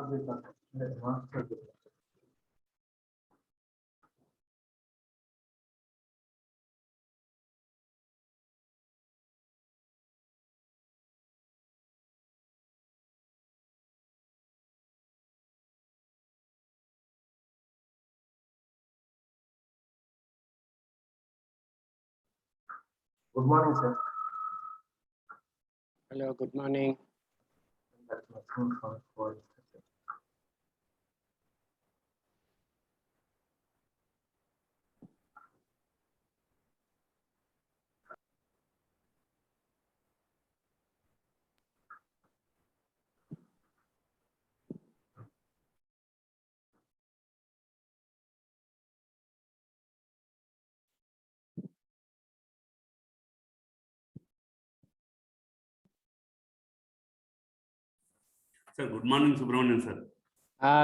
Good morning, sir. Hello, good morning. That's maximum for Sir, good morning, Subramanian sir.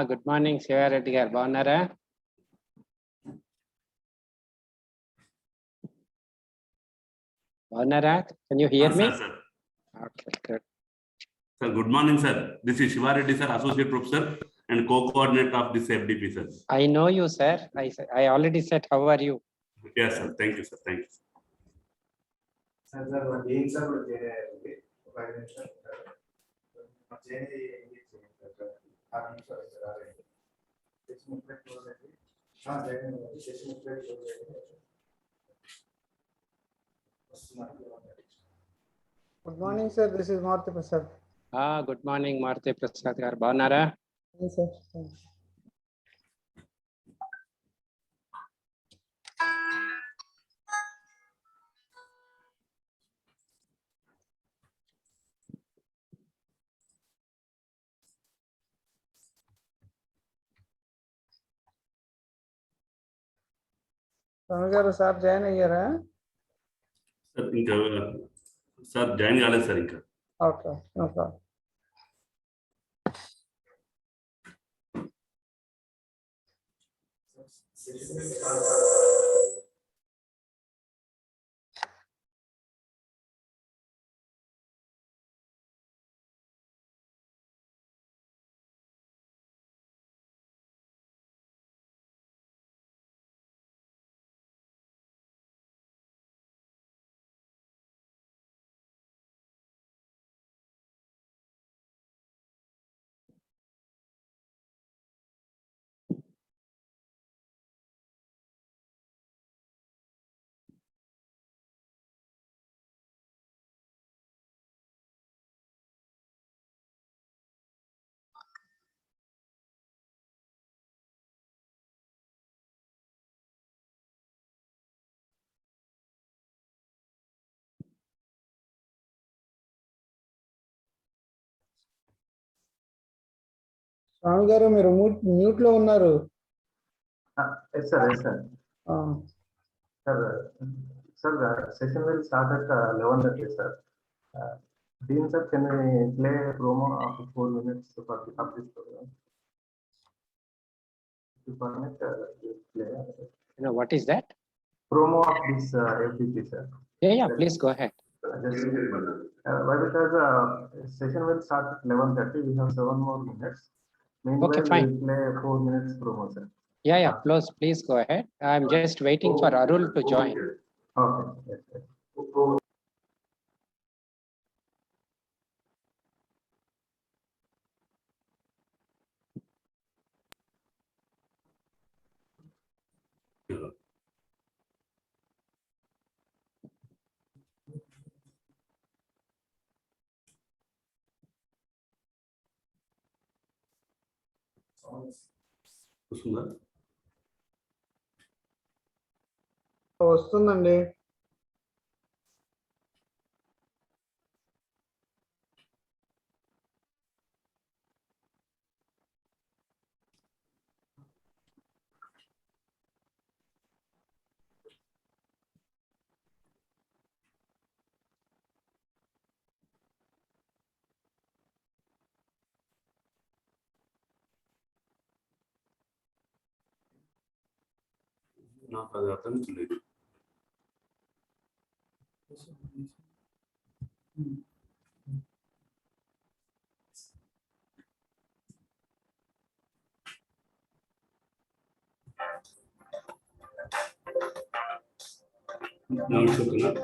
Good morning, Shivareddy garu. Bagunnara? Bagunnara? Can you hear me? Sir. Okay, good. Sir, good morning, sir. This is Shivareddy sir, Associate Professor and co-coordinator of this FDP, sir. I know you, sir. I already said, how are you? Yes, sir. Thank you, sir. Thank you. Good morning, sir. This is Martha Prasad. Good morning, Maruti Prasad garu. Bagunnara? Yes, sir. Garu, sir, join ayyara? Sir, join కాలేదు sir ఇంకా. Okay, no problem. Swami garu, మీరు mute లో ఉన్నారు. Yes, sir. Yes, sir. Sir, the session will start at 11:30, sir. Dean, sir, can we play a promo of 4 minutes for this program? If you permit, play. You know, what is that? Promo of this FDP, sir. Yeah, please go ahead. Why? Because session will start at 11:30. We have 7 more minutes. Meanwhile, Okay, fine. we'll play 4 minutes promo, sir. Yeah, please go ahead. I'm just waiting for Arul to join. Okay. Yes, yes. వస్తుందండి. నాకు అది అర్థం లేదు. Now it's okay now.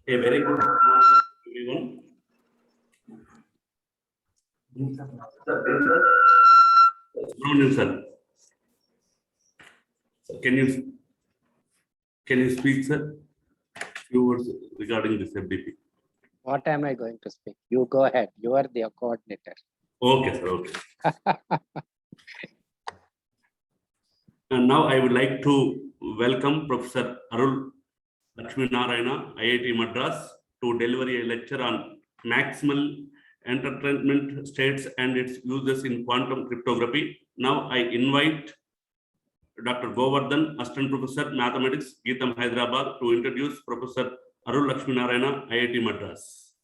A very good morning, everyone. Good morning, sir. Can you speak, sir? Few words regarding this FDP. What am I going to speak? You go ahead. You are the coordinator. Okay, sir. Okay. And now I would like to welcome Professor Arul Laxminarayan, IIT Madras, to deliver a lecture on Maximal Entanglement states and its uses in quantum cryptography. Now I invite Dr. Govardhan, Assistant Professor Mathematics, Geetham, Hyderabad, to introduce Professor Arul Laxminarayan, IIT Madras.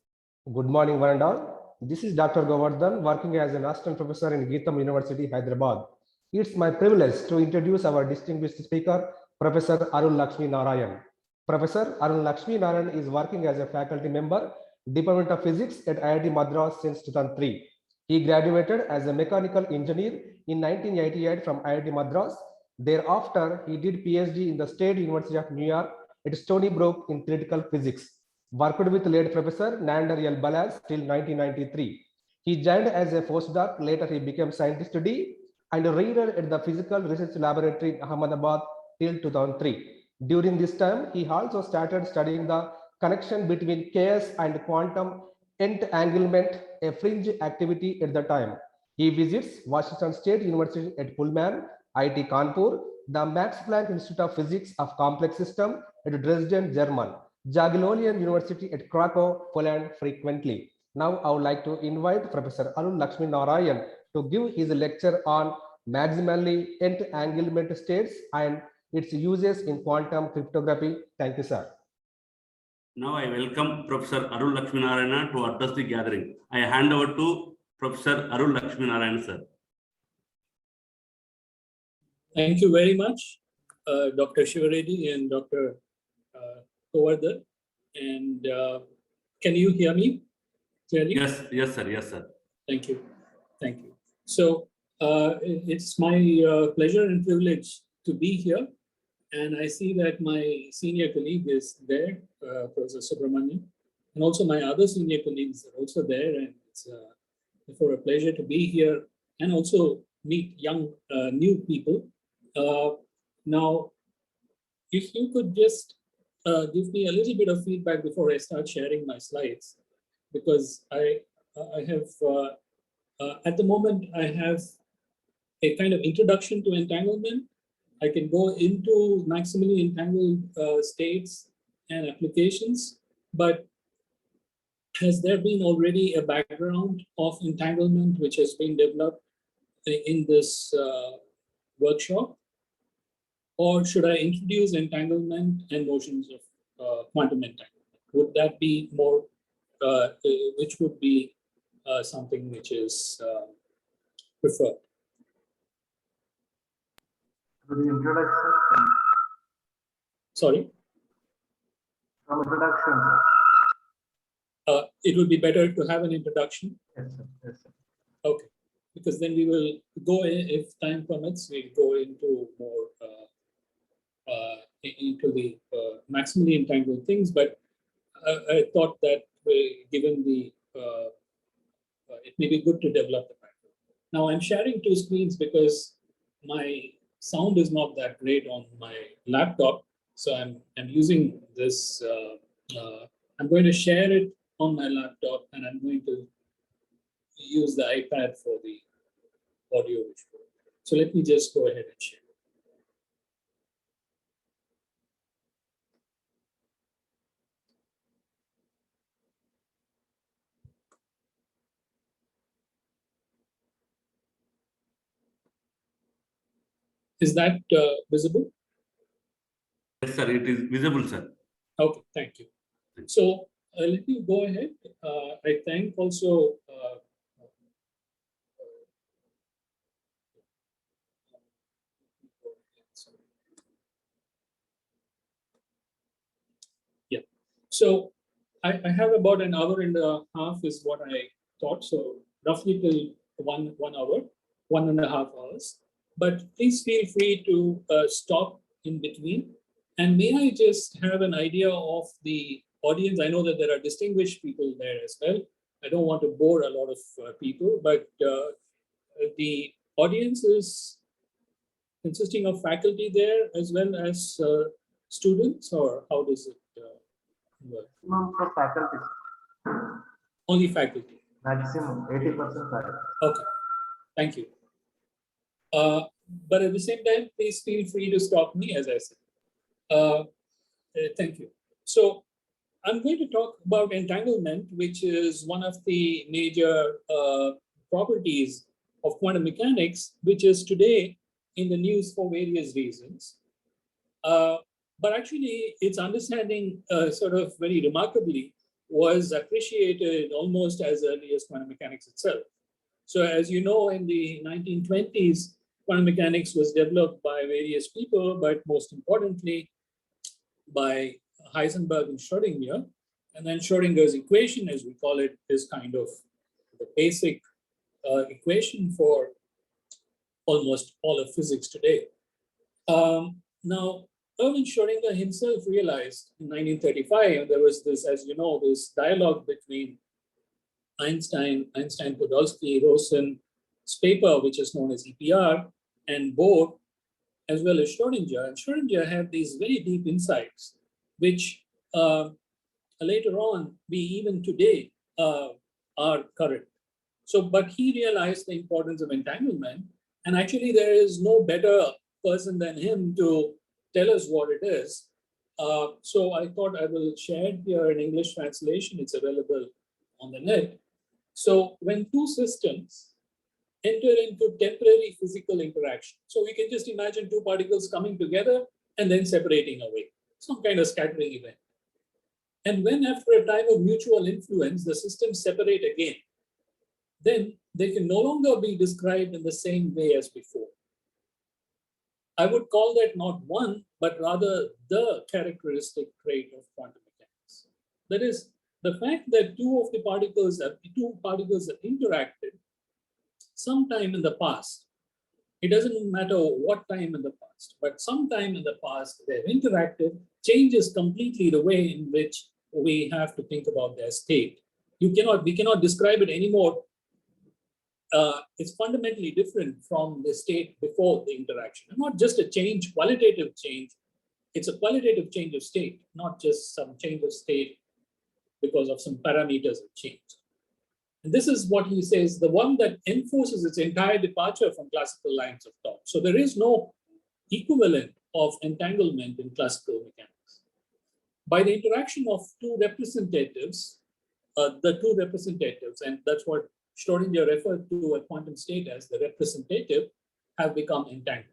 Good morning, one and all. This is Dr. Govardhan, working as an assistant professor in Geetham University, Hyderabad. It's my privilege to introduce our distinguished speaker, Professor Arul Laxminarayan. Professor Arul Laxminarayan is working as a faculty member Department of Physics at IIT Madras since 2003. He graduated as a mechanical engineer in 1988 from IIT Madras. Thereafter, he did PhD in the State University of New York at Stony Brook in theoretical physics. Worked with late Professor Nander L. Balaz till 1993. He joined as a postdoc. Later, he became scientist D and reader at the Physical Research Laboratory in Ahmedabad till 2003. During this time, he also started studying the connection between chaos and quantum entanglement, a fringe activity at the time. He visits Washington State University at Pullman, IIT Kanpur, the Max Planck Institute of Physics of Complex System at Dresden, Germany, Jagiellonian University at Krakow, Poland frequently. Now I would like to invite Professor Arul Laxminarayan to give his lecture on maximally entanglement states and its uses in quantum cryptography. Thank you, sir. Now I welcome Professor Arul Laxminarayan to address the gathering. I hand over to Professor Arul Laxminarayan, sir. Thank you very much, Dr. Shivareddy and Dr. Govardhan. And can you hear me clearly? Yes, sir. Yes, sir. Thank you. Thank you. So it's my pleasure and privilege to be here. And I see that my senior colleague is there, Professor Subramanian, and also my other senior colleagues are also there. And it's therefore a pleasure to be here and also meet young, new people. Now, if you could just give me a little bit of feedback before I start sharing my slides, because I have, at the moment, I have a kind of introduction to entanglement. I can go into maximally entangled states and applications, but has there been already a background of entanglement which has been developed in this workshop? Or should I introduce entanglement and notions of quantum entanglement? Would that be more, which would be something which is preferred? The introduction. Sorry? From introduction, sir. It would be better to have an introduction. Yes, sir. Yes, sir. Okay, because then we will go in, if time permits, we'll go into more into the maximally entangled things. But I thought that given the, it may be good to develop the background. Now I'm sharing two screens because my sound is not that great on my laptop. So I'm using this, I'm going to share it on my laptop and I'm going to use the iPad for the audio visual. So let me just go ahead and share. Is that visible? Yes, sir. It is visible, sir. Okay, thank you. So let me go ahead. I thank also yeah. So I have about an hour and a half is what I thought. So roughly till 1 hour, 1.5 hours. But please feel free to stop in between. And may I just have an idea of the audience? I know that there are distinguished people there as well. I don't want to bore a lot of people, but the audience is consisting of faculty there as well as students, or how does it work? Maximum for faculty. Only faculty. Maximum 80% faculty. Okay, thank you. But at the same time, please feel free to stop me, as I said. Thank you. So I'm going to talk about entanglement, which is one of the major properties of quantum mechanics, which is today in the news for various reasons. But actually, its understanding sort of very remarkably was appreciated almost as early as quantum mechanics itself. So as you know, in the 1920s, quantum mechanics was developed by various people, but most importantly, by Heisenberg and Schrodinger. And then Schrodinger's equation, as we call it, is kind of the basic equation for almost all of physics today. Now, Erwin Schrödinger himself realized in 1935, there was this, as you know, this dialogue between Einstein, Podolsky, Rosen's paper, which is known as EPR, and Bohr, as well as Schrödinger. And Schrödinger had these very deep insights, which later on, we even today are current. So, but he realized the importance of entanglement. And actually, there is no better person than him to tell us what it is. So I thought I will share here an English translation. It's available on the net. So when two systems enter into temporary physical interaction, so we can just imagine two particles coming together and then separating away, some kind of scattering event. And when after a time of mutual influence, the systems separate again, then they can no longer be described in the same way as before. I would call that not one, but rather the characteristic trait of quantum mechanics. That is, the fact that two particles have interacted sometime in the past. It doesn't matter what time in the past, but sometime in the past they've interacted changes completely the way in which we have to think about their state. We cannot describe it anymore. It's fundamentally different from the state before the interaction. And not just a change, qualitative change. It's a qualitative change of state, not just some change of state because of some parameters have changed. And this is what he says, the one that enforces its entire departure from classical lines of thought. So there is no equivalent of entanglement in classical mechanics. By the interaction of two representatives, and that's what Schrödinger referred to a quantum state as the representative, have become entangled.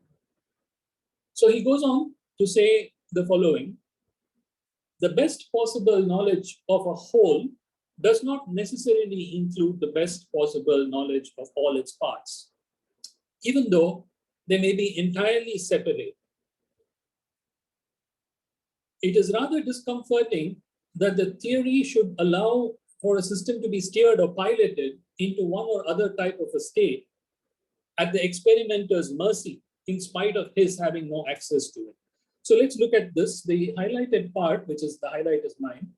So he goes on to say the following: the best possible knowledge of a whole does not necessarily include the best possible knowledge of all its parts, even though they may be entirely separate. It is rather discomforting that the theory should allow for a system to be steered or piloted into one or other type of a state at the experimenter's mercy, in spite of his having no access to it. So let's look at this. The highlighted part, which is the highlight is mine.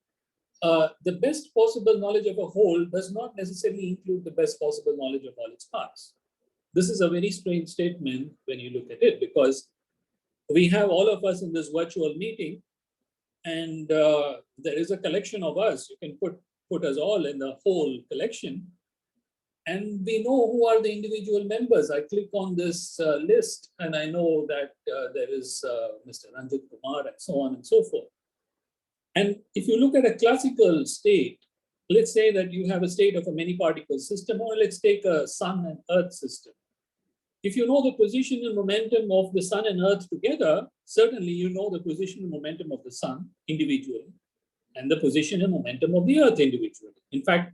The best possible knowledge of a whole does not necessarily include the best possible knowledge of all its parts. This is a very strange statement when you look at it, because we have all of us in this virtual meeting, and there is a collection of us. You can put us all in the whole collection, and we know who are the individual members. I click on this list, and I know that there is Mr. Ranjit Kumar, and so on and so forth. And if you look at a classical state, let's say that you have a state of a many-particle system, or let's take a Sun and Earth system. If you know the position and momentum of the Sun and Earth together, certainly you know the position and momentum of the Sun individually, and the position and momentum of the Earth individually. In fact,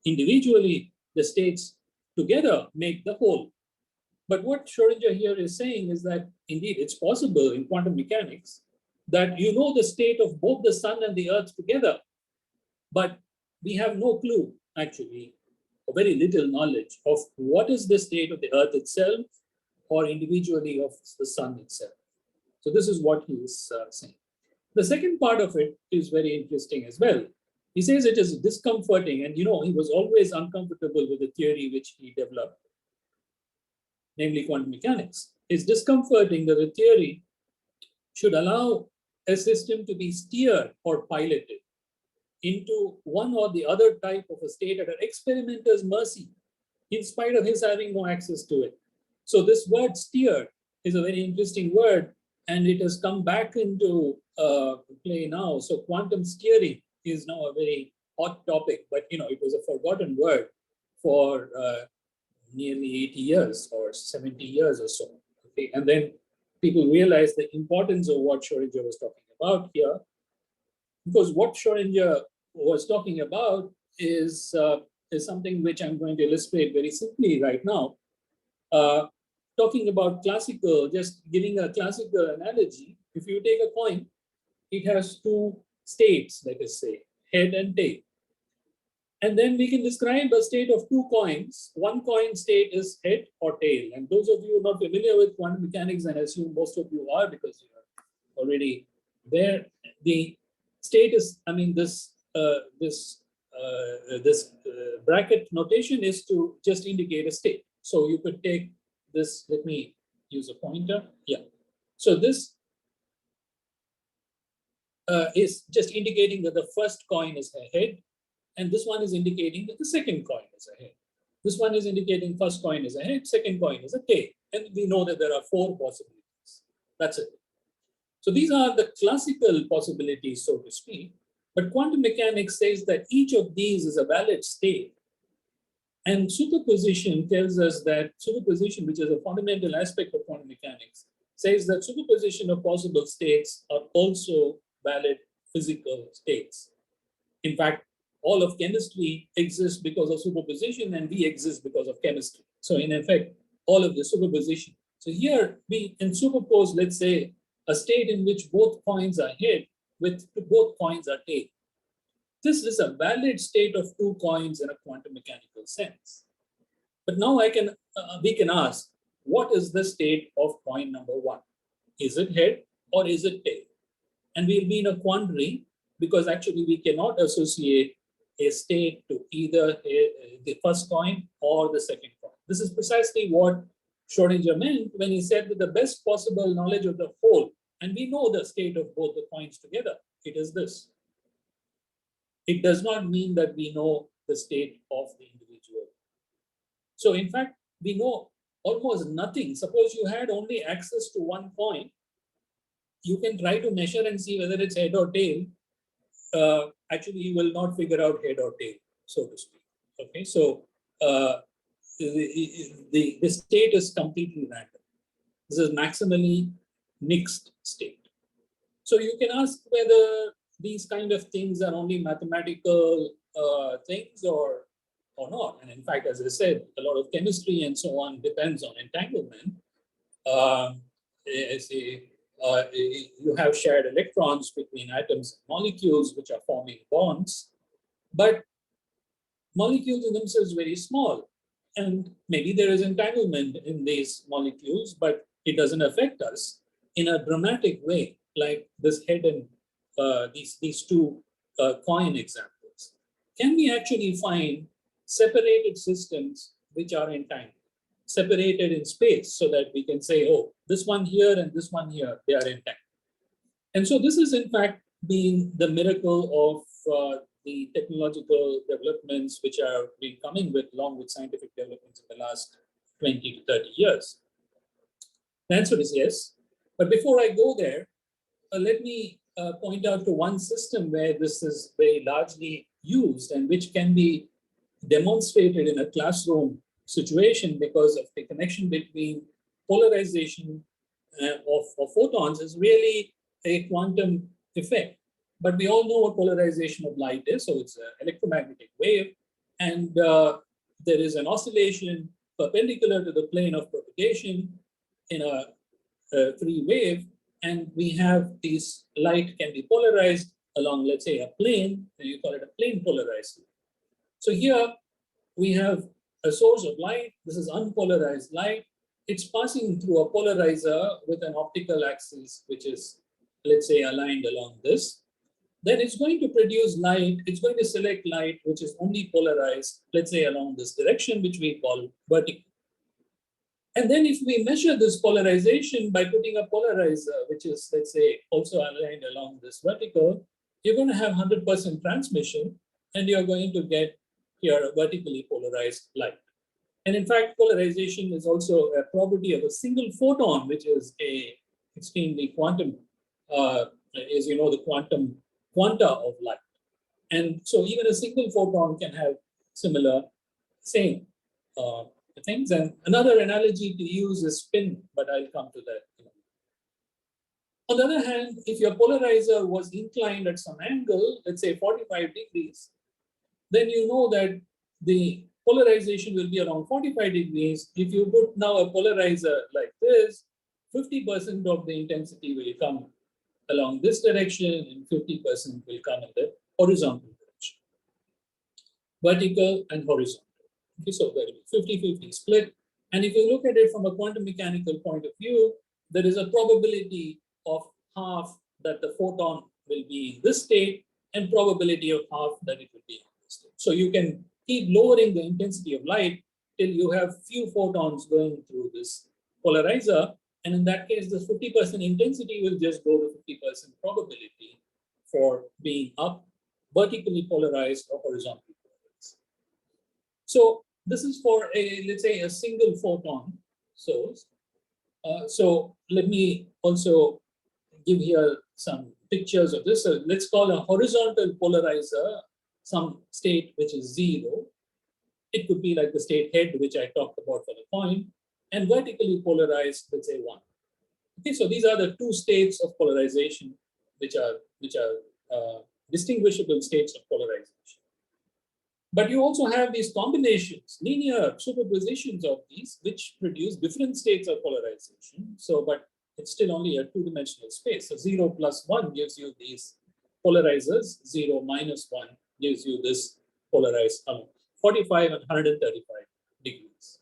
individually, the states together make the whole. But what Schrödinger here is saying is that indeed it's possible in quantum mechanics that you know the state of both the Sun and the Earth together, but we have no clue, actually, or very little knowledge of what is the state of the Earth itself or individually of the Sun itself. So this is what he is saying. The second part of it is very interesting as well. He says it is discomforting, and he was always uncomfortable with the theory which he developed, namely quantum mechanics. It's discomforting that the theory should allow a system to be steered or piloted into one or the other type of a state at an experimenter's mercy, in spite of his having no access to it. So this word steered is a very interesting word, and it has come back into play now. So quantum steering is now a very hot topic, but it was a forgotten word for nearly 80 years or 70 years or so. Okay, and then people realized the importance of what Schrödinger was talking about here, because what Schrödinger was talking about is something which I'm going to illustrate very simply right now. Talking about classical, just giving a classical analogy, if you take a coin, it has two states, let us say. head and tail. And then we can describe a state of two coins. One coin state is head or tail. And those of you not familiar with quantum mechanics, and I assume most of you are because you are already there, the state is, I mean, this bracket notation is to just indicate a state. So you could take this, let me use a pointer. Yeah. So this is just indicating that the first coin is a head, and this one is indicating that the second coin is a head. This one is indicating first coin is a head, second coin is a tail. And we know that there are 4 possibilities. That's it. So these are the classical possibilities, so to speak. But quantum mechanics says that each of these is a valid state. And superposition tells us that superposition, which is a fundamental aspect of quantum mechanics, says that superposition of possible states are also valid physical states. In fact, all of chemistry exists because of superposition, and we exist because of chemistry. So in effect, all of the superposition. So here we can superpose, let's say, a state in which both coins are head with both coins are tail. This is a valid state of 2 coins in a quantum mechanical sense. But now we can ask, what is the state of coin number 1? Is it head or is it tail? And we'll be in a quandary because actually we cannot associate a state to either the first coin or the second coin. This is precisely what Schrödinger meant when he said that the best possible knowledge of the whole, and we know the state of both the coins together, it is this. It does not mean that we know the state of the individual. So in fact, we know almost nothing. Suppose you had only access to one coin, you can try to measure and see whether it's head or tail. Actually, you will not figure out head or tail, so to speak. Okay, so the state is completely random. This is maximally mixed state. So you can ask whether these kind of things are only mathematical things or not. And in fact, as I said, a lot of chemistry and so on depends on entanglement. You have shared electrons between atoms and molecules which are forming bonds, but molecules in themselves are very small. And maybe there is entanglement in these molecules, but it doesn't affect us in a dramatic way, like this head and these 2 coin examples. Can we actually find separated systems which are entangled, separated in space, so that we can say, oh, this one here and this one here, they are entangled? And so this is in fact being the miracle of the technological developments which are been coming with, along with scientific developments in the last 20 to 30 years. The answer is yes. But before I go there, let me point out to one system where this is very largely used and which can be demonstrated in a classroom situation because of the connection between polarization of photons is really a quantum effect. But we all know what polarization of light is. So it's an electromagnetic wave, and there is an oscillation perpendicular to the plane of propagation in a free wave. And we have these light can be polarized along, let's say, a plane, and you call it a plane polarized. So here we have a source of light. This is unpolarized light. It's passing through a polarizer with an optical axis, which is, let's say, aligned along this. Then it's going to produce light. It's going to select light, which is only polarized, let's say, along this direction, which we call vertical. And then if we measure this polarization by putting a polarizer, which is, let's say, also aligned along this vertical, you're going to have 100% transmission, and you're going to get here a vertically polarized light. And in fact, polarization is also a property of a single photon, which is a extremely quantum, as you know, the quanta of light. And so even a single photon can have similar, same things. And another analogy to use is spin, but I'll come to that. On the other hand, if your polarizer was inclined at some angle, let's say 45 degrees, then you know that the polarization will be around 45 degrees. If you put now a polarizer like this, 50% of the intensity will come along this direction and 50% will come in the horizontal direction. vertical and horizontal. Okay, so there will be 50-50 split. And if you look at it from a quantum mechanical point of view, there is a probability of half that the photon will be in this state and probability of half that it will be in this state. So you can keep lowering the intensity of light till you have few photons going through this polarizer. And in that case, the 50% intensity will just go to 50% probability for being up, vertically polarized or horizontally polarized. So this is for a, let's say, a single photon source. So let me also give here some pictures of this. So let's call a horizontal polarizer some state which is 0. It could be like the state head, which I talked about for the point, and vertically polarized, let's say 1. Okay, so these are the two states of polarization, which are distinguishable states of polarization. But you also have these combinations, linear superpositions of these, which produce different states of polarization. So, but it's still only a two-dimensional space. So 0 plus 1 gives you these polarizers. 0 minus 1 gives you this polarized 45 and 135 degrees.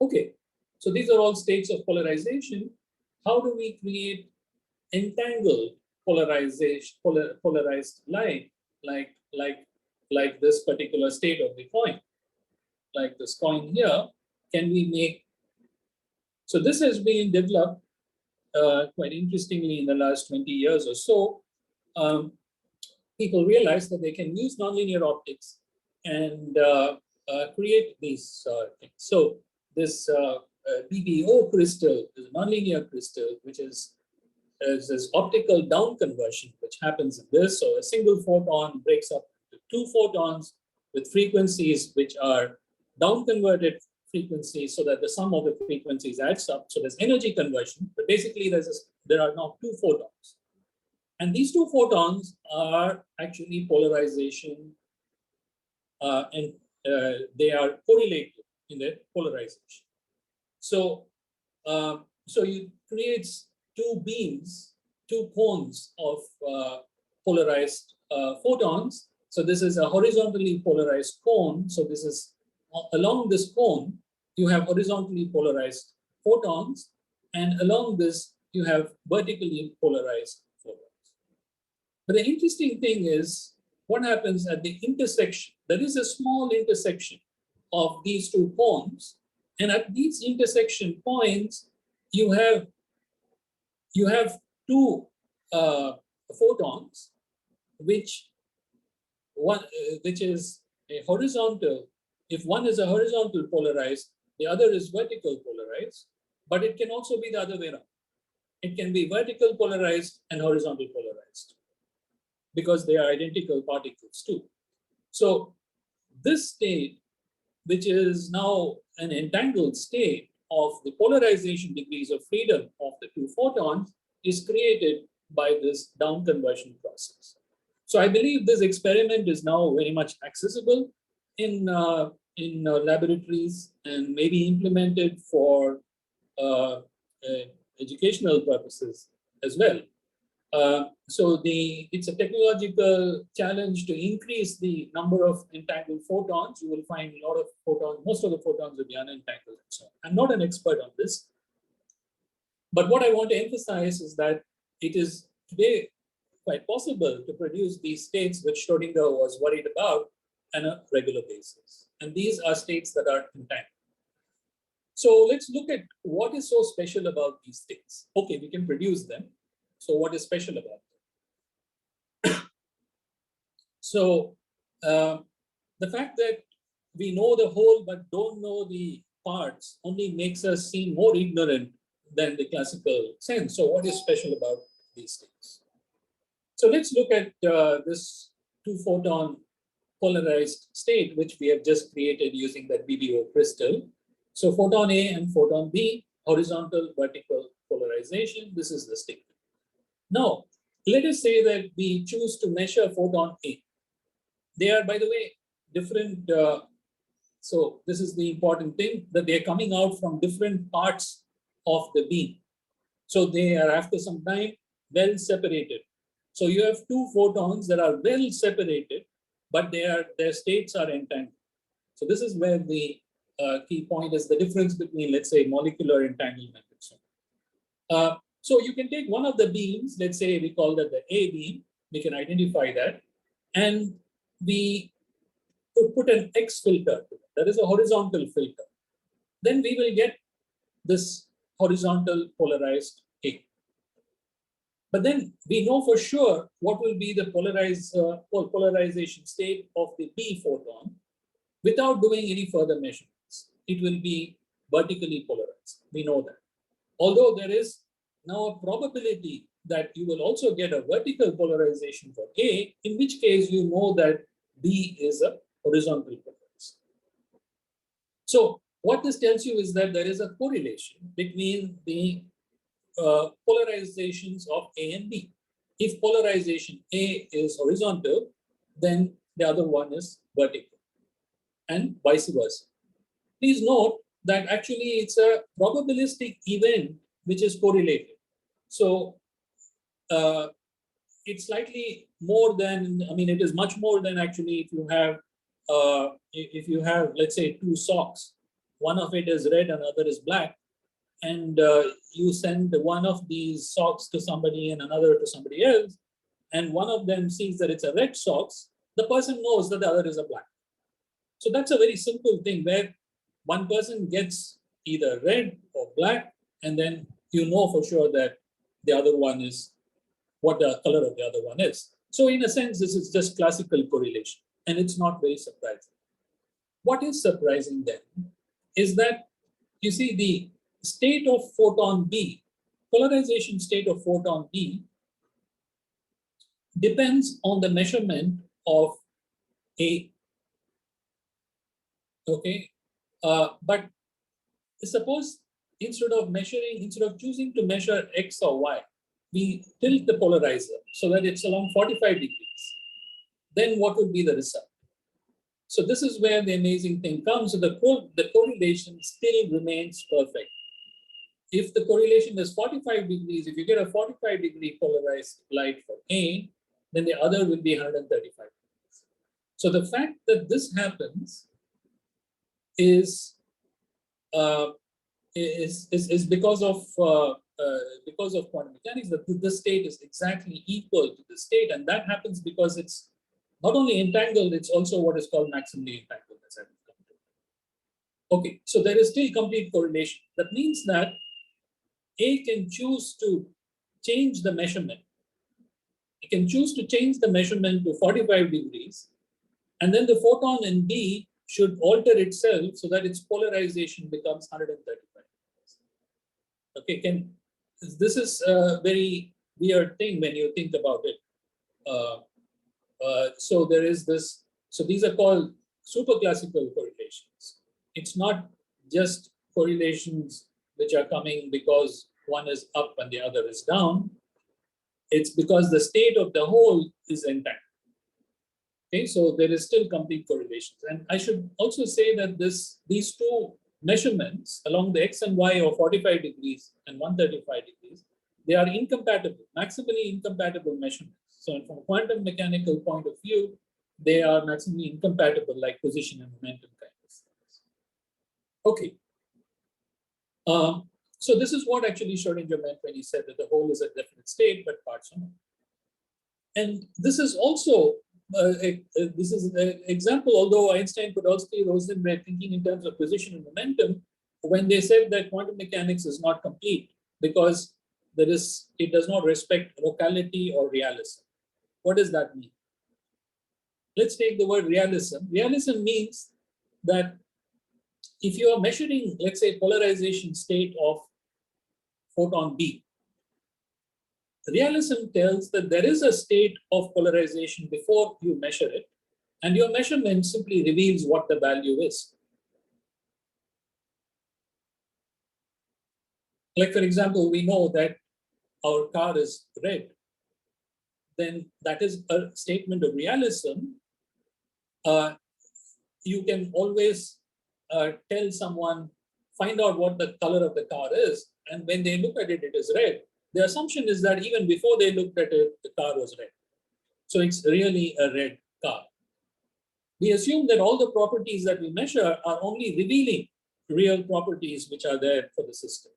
Okay, so these are all states of polarization. How do we create entangled polarization, polarized light, like this particular state of the coin, like this coin here? Can we make? So this has been developed quite interestingly in the last 20 years or so. People realize that they can use nonlinear optics and create these things. So this BBO crystal is a nonlinear crystal, which is this optical down conversion, which happens in this. So a single photon breaks up into 2 photons with frequencies which are down converted frequencies, so that the sum of the frequencies adds up. So there's energy conversion, but basically there are now 2 photons. And these 2 photons are actually polarization, and they are correlated in their polarization. So, so it creates 2 beams, 2 cones of polarized photons. So this is a horizontally polarized cone. So this is along this cone, you have horizontally polarized photons, and along this, you have vertically polarized photons. But the interesting thing is what happens at the intersection. There is a small intersection of these 2 cones, and at these intersection points, you have 2 photons, which is a horizontal. If one is a horizontal polarized, the other is vertical polarized, but it can also be the other way around. It can be vertical polarized and horizontal polarized, because they are identical particles too. So this state, which is now an entangled state of the polarization degrees of freedom of the 2 photons, is created by this down conversion process. So I believe this experiment is now very much accessible in laboratories and maybe implemented for educational purposes as well. So it's a technological challenge to increase the number of entangled photons. You will find a lot of photons, most of the photons will be unentangled and so on. I'm not an expert on this, but what I want to emphasize is that it is today quite possible to produce these states which Schrodinger was worried about on a regular basis. And these are states that are entangled. So let's look at what is so special about these states. Okay, we can produce them. So what is special about them? So the fact that we know the whole but don't know the parts only makes us seem more ignorant than the classical sense. So what is special about these states? So let's look at this 2 photon polarized state, which we have just created using that BBO crystal. So photon A and photon B, horizontal, vertical polarization. This is the state. Now, let us say that we choose to measure photon A. They are, by the way, different. So this is the important thing, that they are coming out from different parts of the beam. So they are, after some time, well separated. So you have 2 photons that are well separated, but their states are entangled. So this is where the key point is the difference between, let's say, molecular entanglement and so on. So you can take one of the beams, let's say we call that the A beam, we can identify that, and we put an X filter, that is a horizontal filter. Then we will get this horizontal polarized A. But then we know for sure what will be the polarization state of the B photon without doing any further measurements. It will be vertically polarized. We know that. Although there is now a probability that you will also get a vertical polarization for A, in which case you know that B is a horizontal polarized. So what this tells you is that there is a correlation between the polarizations of A and B. If polarization A is horizontal, then the other one is vertical, and vice versa. Please note that actually it's a probabilistic event which is correlated. So it's slightly more than, I mean, it is much more than actually if you have, let's say, two socks, one of it is red, another is black, and you send one of these socks to somebody and another to somebody else, and one of them sees that it's a red socks, the person knows that the other is a black. So that's a very simple thing where one person gets either red or black, and then you know for sure that the other one is what the color of the other one is. So in a sense, this is just classical correlation, and it's not very surprising. What is surprising then is that, you see, the state of photon B, polarization state of photon B, depends on the measurement of A. Okay, but suppose instead of choosing to measure X or Y, we tilt the polarizer so that it's along 45 degrees. Then what would be the result? So this is where the amazing thing comes. So the correlation still remains perfect. If the correlation is 45 degrees, if you get a 45 degree polarized light for A, then the other will be 135 degrees. So the fact that this happens is because of quantum mechanics, that this state is exactly equal to the state, and that happens because it's not only entangled, it's also what is called maximally entangled. As I will come to. Okay, so there is still complete correlation. That means that A can choose to change the measurement. It can choose to change the measurement to 45 degrees, and then the photon in B should alter itself so that its polarization becomes 135 degrees. Okay, this is a very weird thing when you think about it. So there is this, so these are called superclassical correlations. It's not just correlations which are coming because one is up and the other is down. It's because the state of the whole is intact. Okay, so there is still complete correlations. And I should also say that these two measurements along the X and Y of 45 degrees and 135 degrees, they are incompatible, maximally incompatible measurements. So from a quantum mechanical point of view, they are maximally incompatible, like position and momentum kind of things. Okay. So this is what actually Schrödinger meant when he said that the whole is a definite state, but parts are not. And this is also this is an example, although Einstein, Podolsky, Rosen were thinking in terms of position and momentum, when they said that quantum mechanics is not complete because it does not respect locality or realism. What does that mean? Let's take the word realism. Realism means that if you are measuring, let's say, polarization state of photon B, realism tells that there is a state of polarization before you measure it, and your measurement simply reveals what the value is. Like, for example, we know that our car is red. Then that is a statement of realism. You can always tell someone, find out what the color of the car is, and when they look at it, it is red. The assumption is that even before they looked at it, the car was red. So it's really a red car. we assume that all the properties that we measure are only revealing real properties which are there for the system.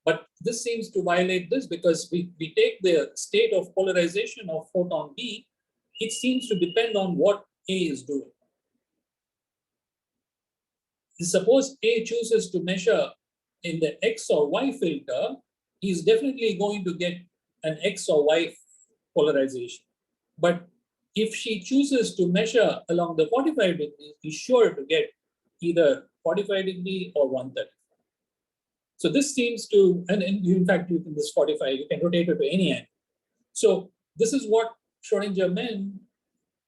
But this seems to violate this, because we take the state of polarization of photon B, it seems to depend on what A is doing. Suppose A chooses to measure in the X or Y filter, he's definitely going to get an X or Y polarization. But if she chooses to measure along the 45 degrees, he's sure to get either 45 degree or 130. So this seems to, and in fact, you can, this 45, you can rotate it to any angle. So this is what Schrodinger meant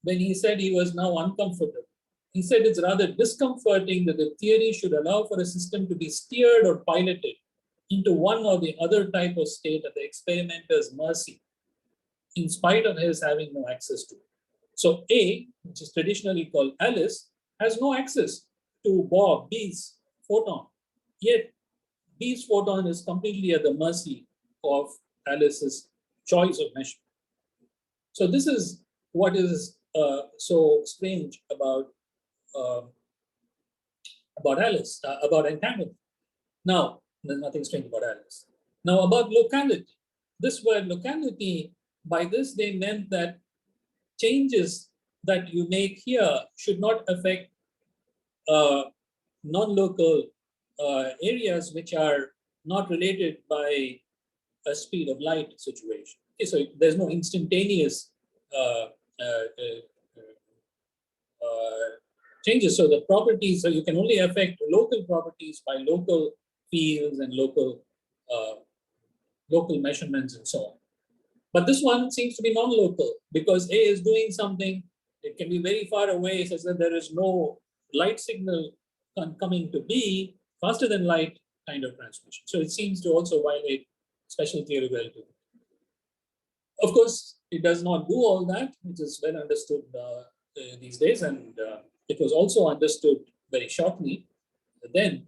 when he said he was now uncomfortable. He said it's rather discomforting that the theory should allow for a system to be steered or piloted into one or the other type of state at the experimenter mercy, in spite of his having no access to it. So A, which is traditionally called Alice, has no access to Bob, B's photon. Yet B's photon is completely at the mercy of Alice's choice of measurement. So this is what is so strange about Alice, about entanglement. Now, there's nothing strange about Alice. Now, about locality. This word locality, by this they meant that changes that you make here should not affect non-local areas which are not related by a speed of light situation. Okay, so there's no instantaneous changes. So the properties, so you can only affect local properties by local fields and local measurements and so on. But this one seems to be non-local, because A is doing something. It can be very far away, such that there is no light signal coming to B, faster than light kind of transmission. So it seems to also violate special theory relativity. Of course, it does not do all that, which is well understood these days, and it was also understood very shortly then.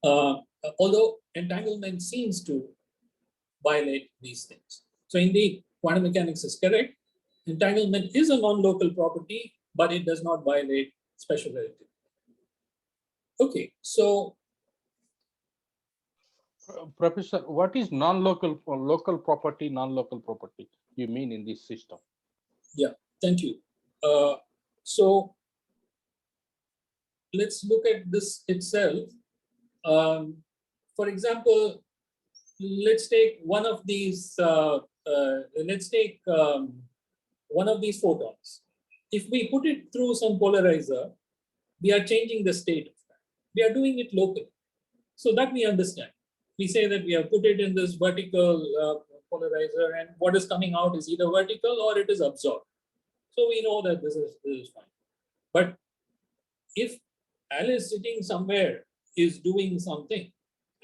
Although entanglement seems to violate these things. So indeed, quantum mechanics is correct. Entanglement is a non-local property, but it does not violate special relativity. Okay, so Professor, what is non-local or local property, non-local property you mean in this system? Yeah, thank you. So let's look at this itself. For example, let's take one of these. One of these photons. If we put it through some polarizer, we are changing the state of that. We are doing it locally, so that we understand. We say that we have put it in this vertical polarizer, and what is coming out is either vertical or it is absorbed. So we know that this is fine. But if Alice sitting somewhere is doing something,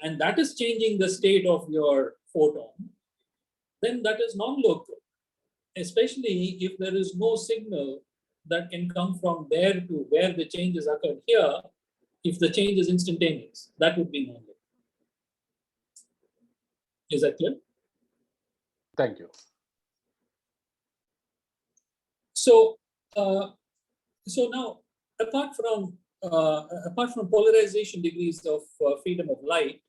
and that is changing the state of your photon, then that is non-local, especially if there is no signal that can come from there to where the changes occurred here. If the change is instantaneous, that would be non-local. Is that clear? Thank you. So, so now, apart from polarization degrees of freedom of light,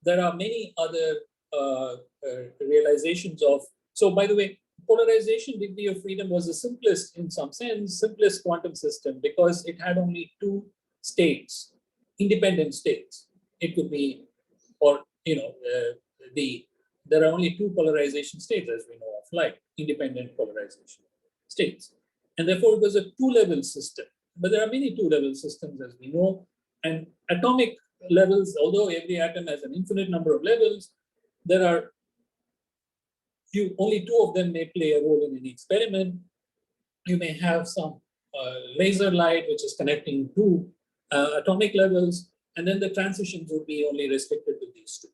there are many other realizations of. So, by the way, polarization degree of freedom was the simplest, in some sense, simplest quantum system, because it had only two states, independent states. It could be, or there are only two polarization states, as we know of light, independent polarization states. And therefore, it was a two-level system. But there are many two-level systems, as we know. And atomic levels, although every atom has an infinite number of levels, there are only two of them may play a role in any experiment. You may have some laser light, which is connecting two atomic levels, and then the transitions would be only restricted to these two.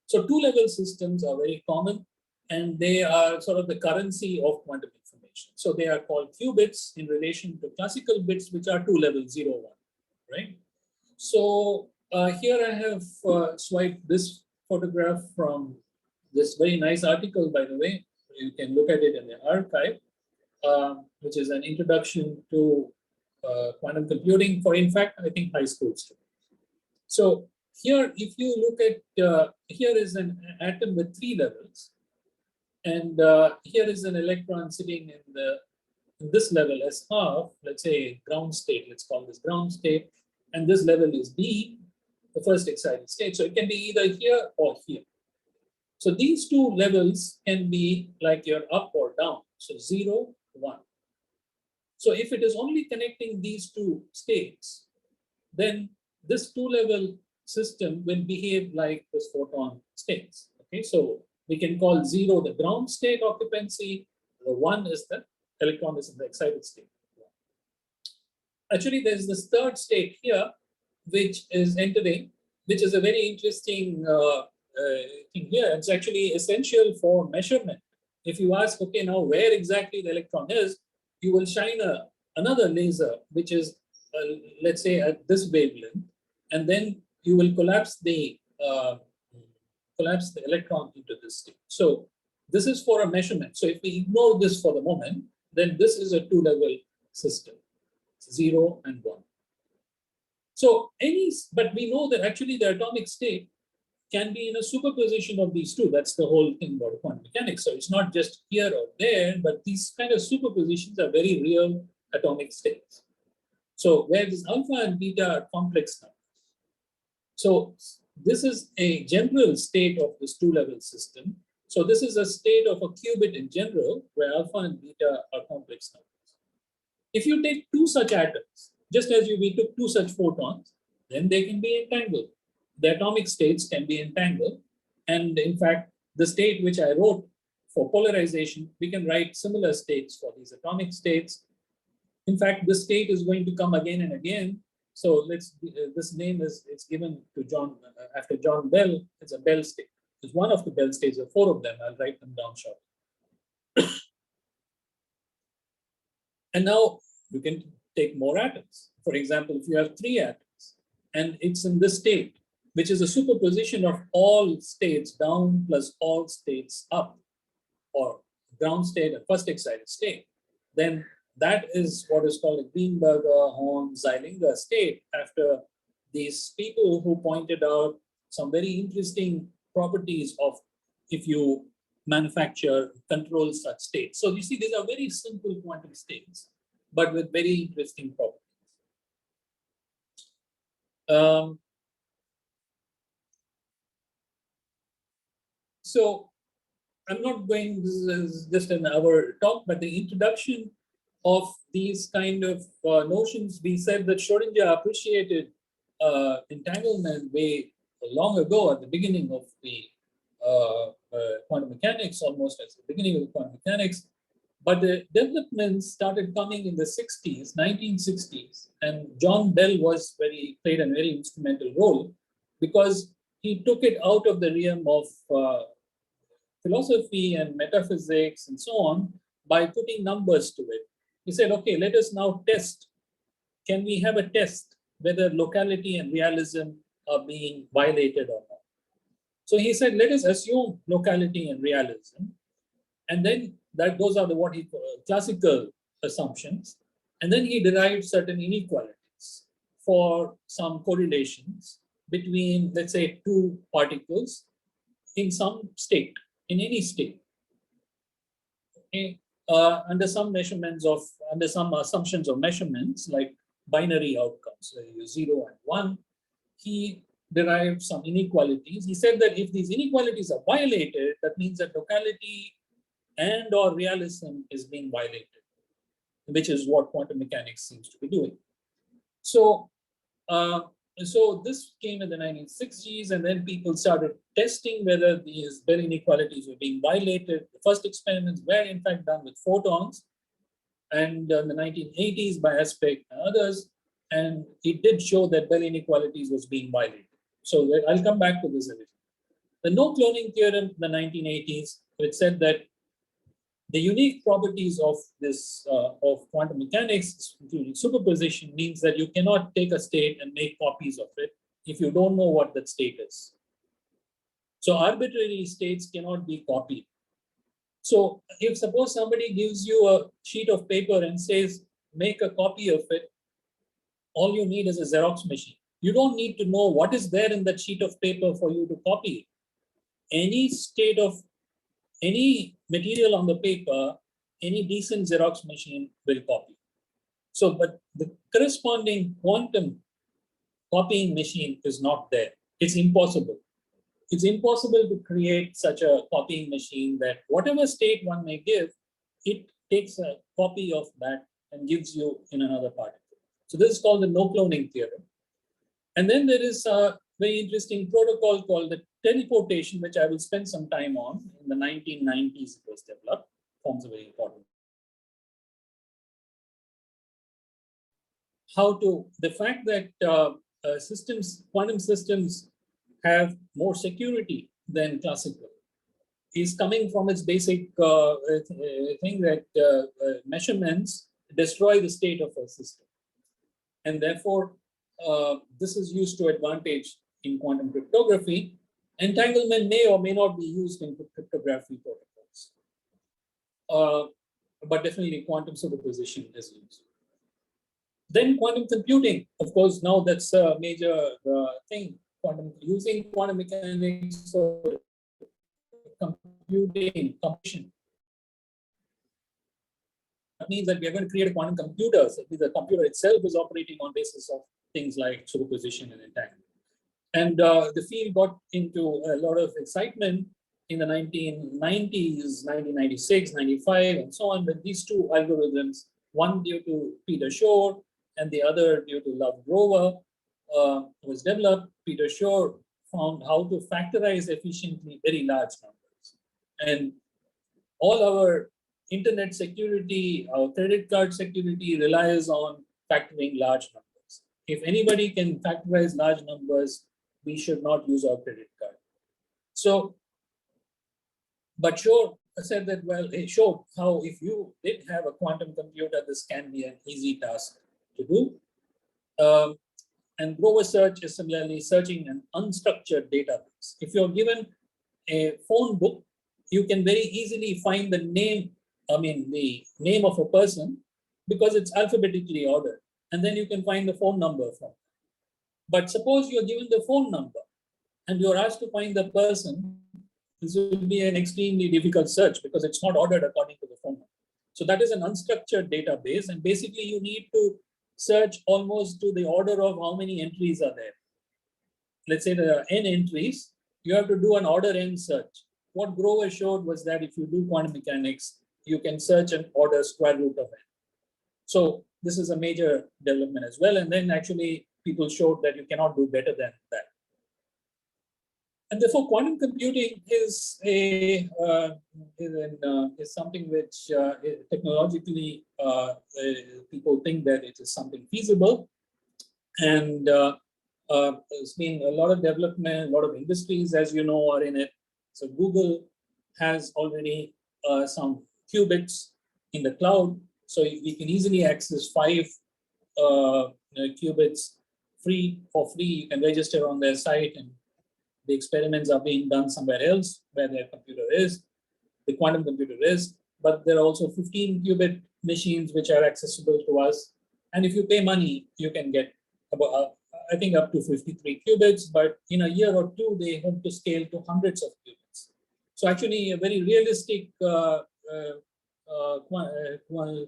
So two-level systems are very common, and they are sort of the currency of quantum information. So they are called qubits in relation to classical bits, which are two-level 0, 1, right? So here I have swiped this photograph from this very nice article, by the way. You can look at it in the archive, which is an introduction to quantum computing for, in fact, I think high school students. So here, if you look at, here is an atom with 3 levels. And here is an electron sitting in this level as half, let's say ground state, let's call this ground state. And this level is B, the first excited state. So it can be either here or here. So these 2 levels can be like your up or down. So 0, 1. So if it is only connecting these 2 states, then this 2-level system will behave like this photon states. Okay, so we can call 0 the ground state occupancy, the 1 is the electron is in the excited state. Actually, there's this 3rd state here, which is entering, which is a very interesting thing here. It's actually essential for measurement. If you ask, okay, now where exactly the electron is, you will shine another laser, which is, let's say, at this wavelength, and then you will collapse the electron into this state. So this is for a measurement. So if we ignore this for the moment, then this is a 2-level system, 0 and 1. So but we know that actually the atomic state can be in a superposition of these 2. That's the whole thing about quantum mechanics. So it's not just here or there, but these kind of superpositions are very real atomic states. So where this alpha and beta are complex numbers. So this is a general state of this 2-level system. So this is a state of a qubit in general, where alpha and beta are complex numbers. If you take 2 such atoms, just as we took 2 such photons, then they can be entangled. The atomic states can be entangled. And in fact, the state which I wrote for polarization, we can write similar states for these atomic states. In fact, this state is going to come again and again. So this name it's given to John, after John Bell. It's a Bell state. It's one of the Bell states, there are 4 of them. I'll write them down shortly. And now you can take more atoms. For example, if you have 3 atoms and it's in this state, which is a superposition of all states down plus all states up, or ground state and first excited state, then that is what is called a Greenberger, Horn, Zeilinger state, after these people who pointed out some very interesting properties of if you manufacture, control such states. So you see, these are very simple quantum states, but with very interesting properties. So I'm not going, this is just an hour talk, but the introduction of these kind of notions, we said that Schrodinger appreciated entanglement way long ago at the beginning of the quantum mechanics, almost at the beginning of the quantum mechanics. But the developments started coming in the 60s, 1960s, and John Bell played a very instrumental role because he took it out of the realm of philosophy and metaphysics and so on by putting numbers to it. He said, okay, let us now test. Can we have a test whether locality and realism are being violated or not? So he said, let us assume locality and realism. And then those are what he called classical assumptions. And then he derived certain inequalities for some correlations between, let's say, 2 particles in some state, in any state. Okay. Under some assumptions of measurements, like binary outcomes, 0 and 1, he derived some inequalities. He said that if these inequalities are violated, that means that locality and or realism is being violated, which is what quantum mechanics seems to be doing. So, so this came in the 1960s, and then people started testing whether these Bell inequalities were being violated. The first experiments were in fact done with photons, and in the 1980s by Aspect and others, and it did show that Bell inequalities was being violated. So I'll come back to this a little. The no cloning theorem in the 1980s, which said that the unique properties of this of quantum mechanics, including superposition, means that you cannot take a state and make copies of it if you don't know what that state is. So arbitrary states cannot be copied. So if suppose somebody gives you a sheet of paper and says, make a copy of it, all you need is a Xerox machine. You don't need to know what is there in that sheet of paper for you to copy it. Any material on the paper, any decent Xerox machine will copy. So, but the corresponding quantum copying machine is not there. It's impossible. It's impossible to create such a copying machine that whatever state one may give, it takes a copy of that and gives you in another particle. So this is called the no cloning theorem. And then there is a very interesting protocol called the teleportation, which I will spend some time on. In the 1990s, it was developed, forms a very important. The fact that quantum systems have more security than classical is coming from its basic thing that measurements destroy the state of a system. And therefore, this is used to advantage in quantum cryptography. Entanglement may or may not be used in cryptography protocols. But definitely quantum superposition is used. Then quantum computing, of course, now that's a major thing. Using quantum mechanics for computation. That means that we are going to create a quantum computer. So the computer itself is operating on basis of things like superposition and entanglement. And the field got into a lot of excitement in the 1990s, 1996, 95, and so on, with these two algorithms, one due to Peter Shor and the other due to Love Grover, was developed. Peter Shor found how to factorize efficiently very large numbers. And all our internet security, our credit card security relies on factoring large numbers. If anybody can factorize large numbers, we should not use our credit card. So, but Shor said that, well, it showed how if you did have a quantum computer, this can be an easy task to do. And Grover search is similarly searching an unstructured database. If you're given a phone book, you can very easily find the name of a person because it's alphabetically ordered. And then you can find the phone number from it. But suppose you're given the phone number and you're asked to find the person, this will be an extremely difficult search because it's not ordered according to the phone number. So that is an unstructured database. And basically you need to search almost to the order of how many entries are there. Let's say there are n entries, you have to do an order n search. What Grover showed was that if you do quantum mechanics, you can search and order square root of n. So this is a major development as well. And then actually people showed that you cannot do better than that. And therefore, quantum computing is something which technologically people think that it is something feasible. And there's been a lot of development, a lot of industries, as you know, are in it. So Google has already some qubits in the cloud. So we can easily access 5 qubits for free. You can register on their site, and the experiments are being done somewhere else where their computer is, the quantum computer is. But there are also 15 qubit machines which are accessible to us. And if you pay money, you can get about, I think, up to 53 qubits. But in a year or two, they hope to scale to hundreds of qubits. So actually, a very realistic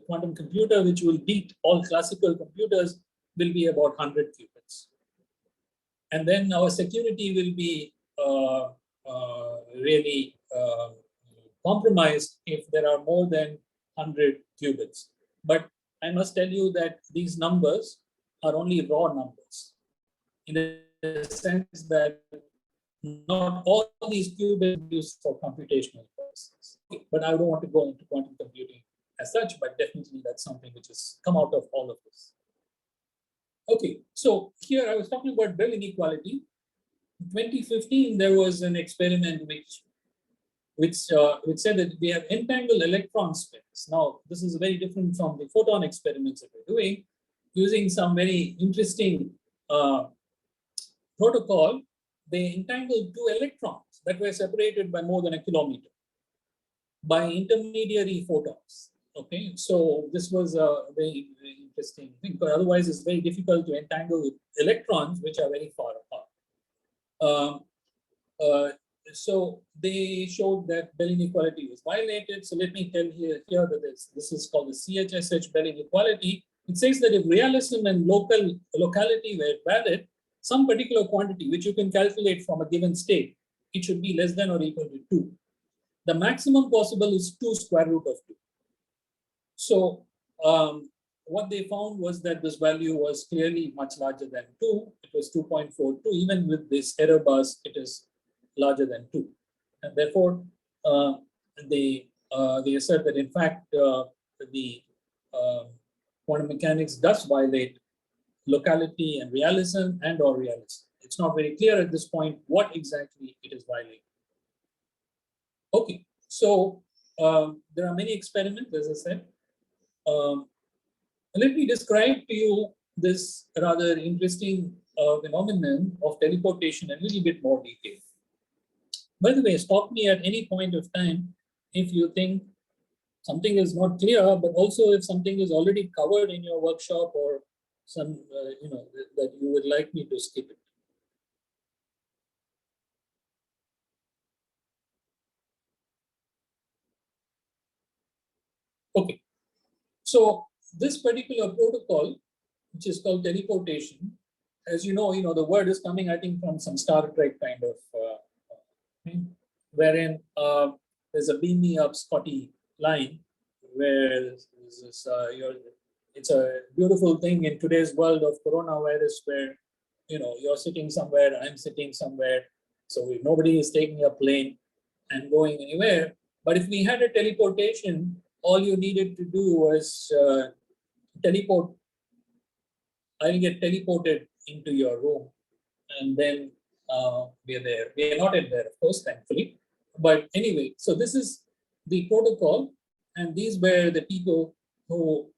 quantum computer, which will beat all classical computers, will be about 100 qubits. And then our security will be really compromised if there are more than 100 qubits. But I must tell you that these numbers are only raw numbers, in the sense that not all these qubits are used for computational purposes. But I don't want to go into quantum computing as such, but definitely that's something which has come out of all of this. Okay, so here I was talking about Bell inequality. In 2015, there was an experiment which said that we have entangled electron spins. Now, this is very different from the photon experiments that we're doing, using some very interesting protocol. They entangled 2 electrons that were separated by more than a kilometer by intermediary photons. Okay, so this was a very, very interesting thing, because otherwise it's very difficult to entangle with electrons which are very far apart. So they showed that Bell inequality was violated. So let me tell you here that this is called the CHSH Bell inequality. It says that if realism and locality were valid, some particular quantity which you can calculate from a given state, it should be less than or equal to 2. The maximum possible is 2 square root of 2. So what they found was that this value was clearly much larger than 2. It was 2.42. Even with this error bars, it is larger than 2. And therefore, they assert that in fact, the quantum mechanics does violate locality and realism or realism. It's not very clear at this point what exactly it is violating. Okay, so there are many experiments, as I said. Let me describe to you this rather interesting phenomenon of teleportation in a little bit more detail. By the way, stop me at any point of time if you think something is not clear, but also if something is already covered in your workshop or some, that you would like me to skip it. Okay, so this particular protocol, which is called teleportation, as you know, the word is coming, I think, from some Star Trek kind of thing, wherein there's a beam me up Scotty line, where this, it's a beautiful thing in today's world of coronavirus, where you're sitting somewhere, I'm sitting somewhere, so nobody is taking a plane and going anywhere. But if we had a teleportation, all you needed to do was teleport. I'll get teleported into your room, and then we're there. We are not in there, of course, thankfully. But anyway, so this is the protocol, and these were the people who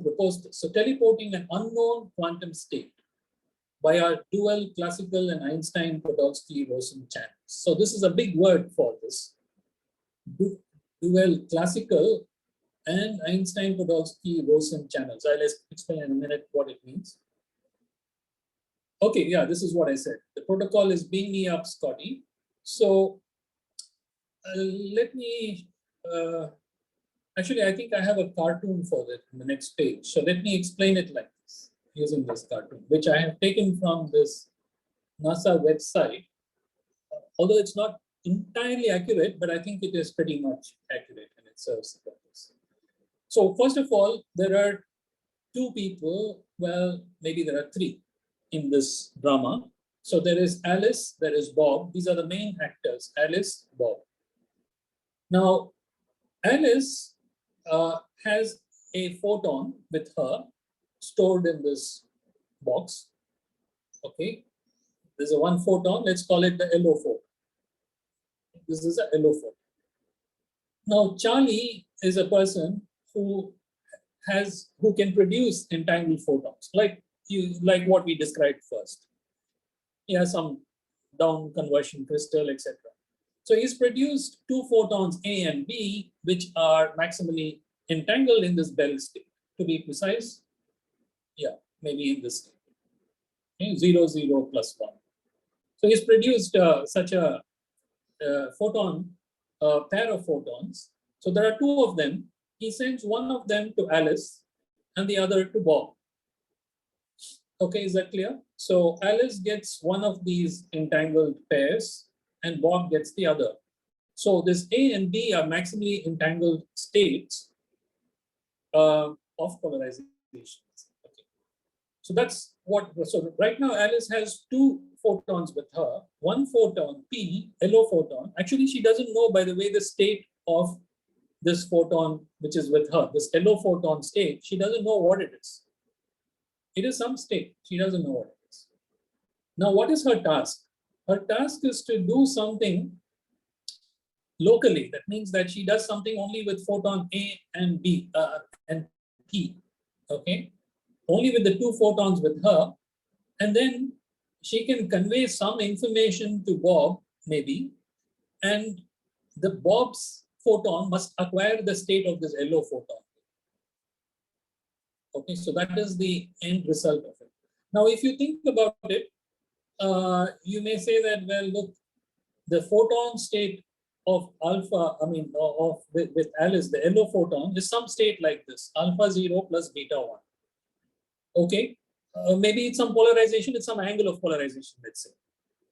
proposed this. So teleporting an unknown quantum state by our dual classical and Einstein-Podolsky-Rosen channels. So this is a big word for this. Dual classical and Einstein-Podolsky-Rosen channels. I'll explain in a minute what it means. Okay, yeah, this is what I said. The protocol is beam me up, Scotty. So let me, actually, I think I have a cartoon for that in the next page. So let me explain it like this, using this cartoon, which I have taken from this NASA website. Although it's not entirely accurate, but I think it is pretty much accurate and it serves the purpose. So first of all, there are 2 people, well, maybe there are 3 in this drama. So there is Alice, there is Bob. These are the main actors, Alice, Bob. Now, Alice has a photon with her stored in this box. Okay, there's a 1 photon, let's call it the yellow photon. This is a yellow photon. Now, Charlie is a person who can produce entangled photons, like what we described first. He has some down conversion crystal, etc. So he's produced 2 photons, A and B, which are maximally entangled in this Bell state. To be precise, yeah, maybe in this state. Okay, 0, 0, plus 1. So he's produced such a pair of photons. So there are 2 of them. He sends one of them to Alice and the other to Bob. Okay, is that clear? So Alice gets one of these entangled pairs and Bob gets the other. So this A and B are maximally entangled states of polarization. Okay. So that's what, so right now Alice has 2 photons with her, 1 photon, P, yellow photon. Actually, she doesn't know, by the way, the state of this photon which is with her, this yellow photon state. She doesn't know what it is. It is some state. She doesn't know what it is. Now, what is her task? Her task is to do something locally. That means that she does something only with photon A and B and P. Okay, only with the 2 photons with her, and then she can convey some information to Bob, maybe, and the Bob's photon must acquire the state of this yellow photon. Okay, so that is the end result of it. Now, if you think about it, you may say that, well, look, the photon state of alpha, with Alice, the yellow photon is some state like this, alpha 0 plus beta 1. Okay, maybe it's some polarization, it's some angle of polarization, let's say.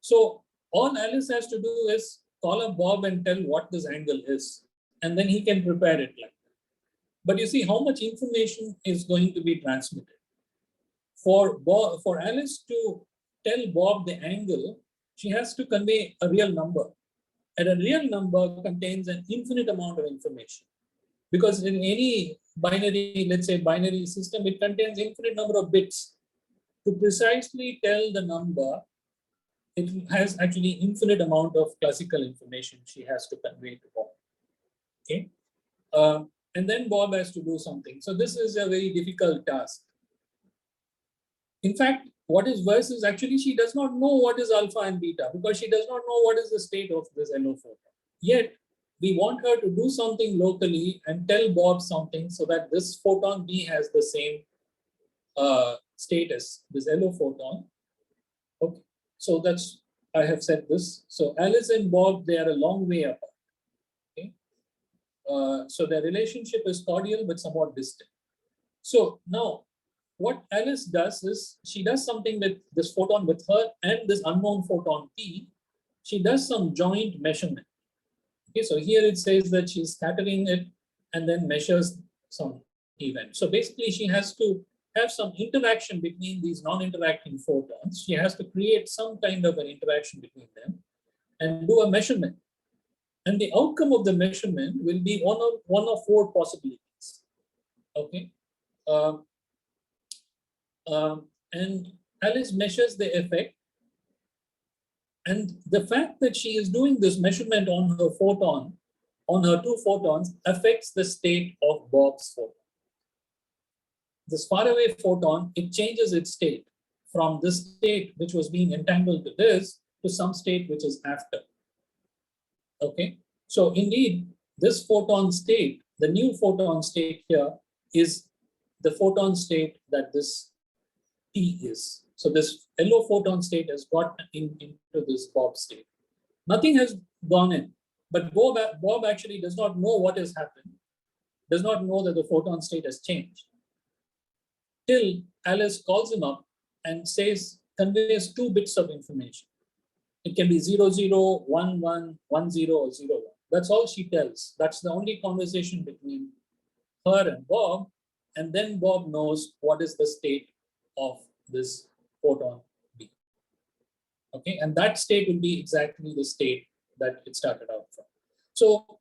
So all Alice has to do is call up Bob and tell what this angle is, and then he can prepare it like that. But you see how much information is going to be transmitted. For Alice to tell Bob the angle, she has to convey a real number. And a real number contains an infinite amount of information. Because in any binary, let's say binary system, it contains infinite number of bits. To precisely tell the number, it has actually infinite amount of classical information she has to convey to Bob. Okay, and then Bob has to do something. So this is a very difficult task. In fact, what is worse is actually she does not know what is alpha and beta because she does not know what is the state of this yellow photon. Yet we want her to do something locally and tell Bob something so that this photon B has the same state as this yellow photon. Okay, so that's, I have said this. So Alice and Bob, they are a long way apart. Okay, so their relationship is cordial but somewhat distant. So now, what Alice does is she does something with this photon with her and this unknown photon P. She does some joint measurement. Okay, so here it says that she's scattering it and then measures some event. So basically, she has to have some interaction between these non-interacting photons. She has to create some kind of an interaction between them and do a measurement. And the outcome of the measurement will be one of four possibilities. Okay. And Alice measures the effect. And the fact that she is doing this measurement on her photon, on her two photons, affects the state of Bob's photon. This faraway photon, it changes its state from this state which was being entangled to this to some state which is after. Okay, so indeed, this photon state, the new photon state here, is the photon state that this T is. So this yellow photon state has got into this Bob state. Nothing has gone in, but Bob actually does not know what has happened, does not know that the photon state has changed. Till Alice calls him up and conveys 2 bits of information. It can be 00, 11, 10, or 01. That's all she tells. That's the only conversation between her and Bob. And then Bob knows what is the state of this photon B. Okay, and that state will be exactly the state that it started out from. So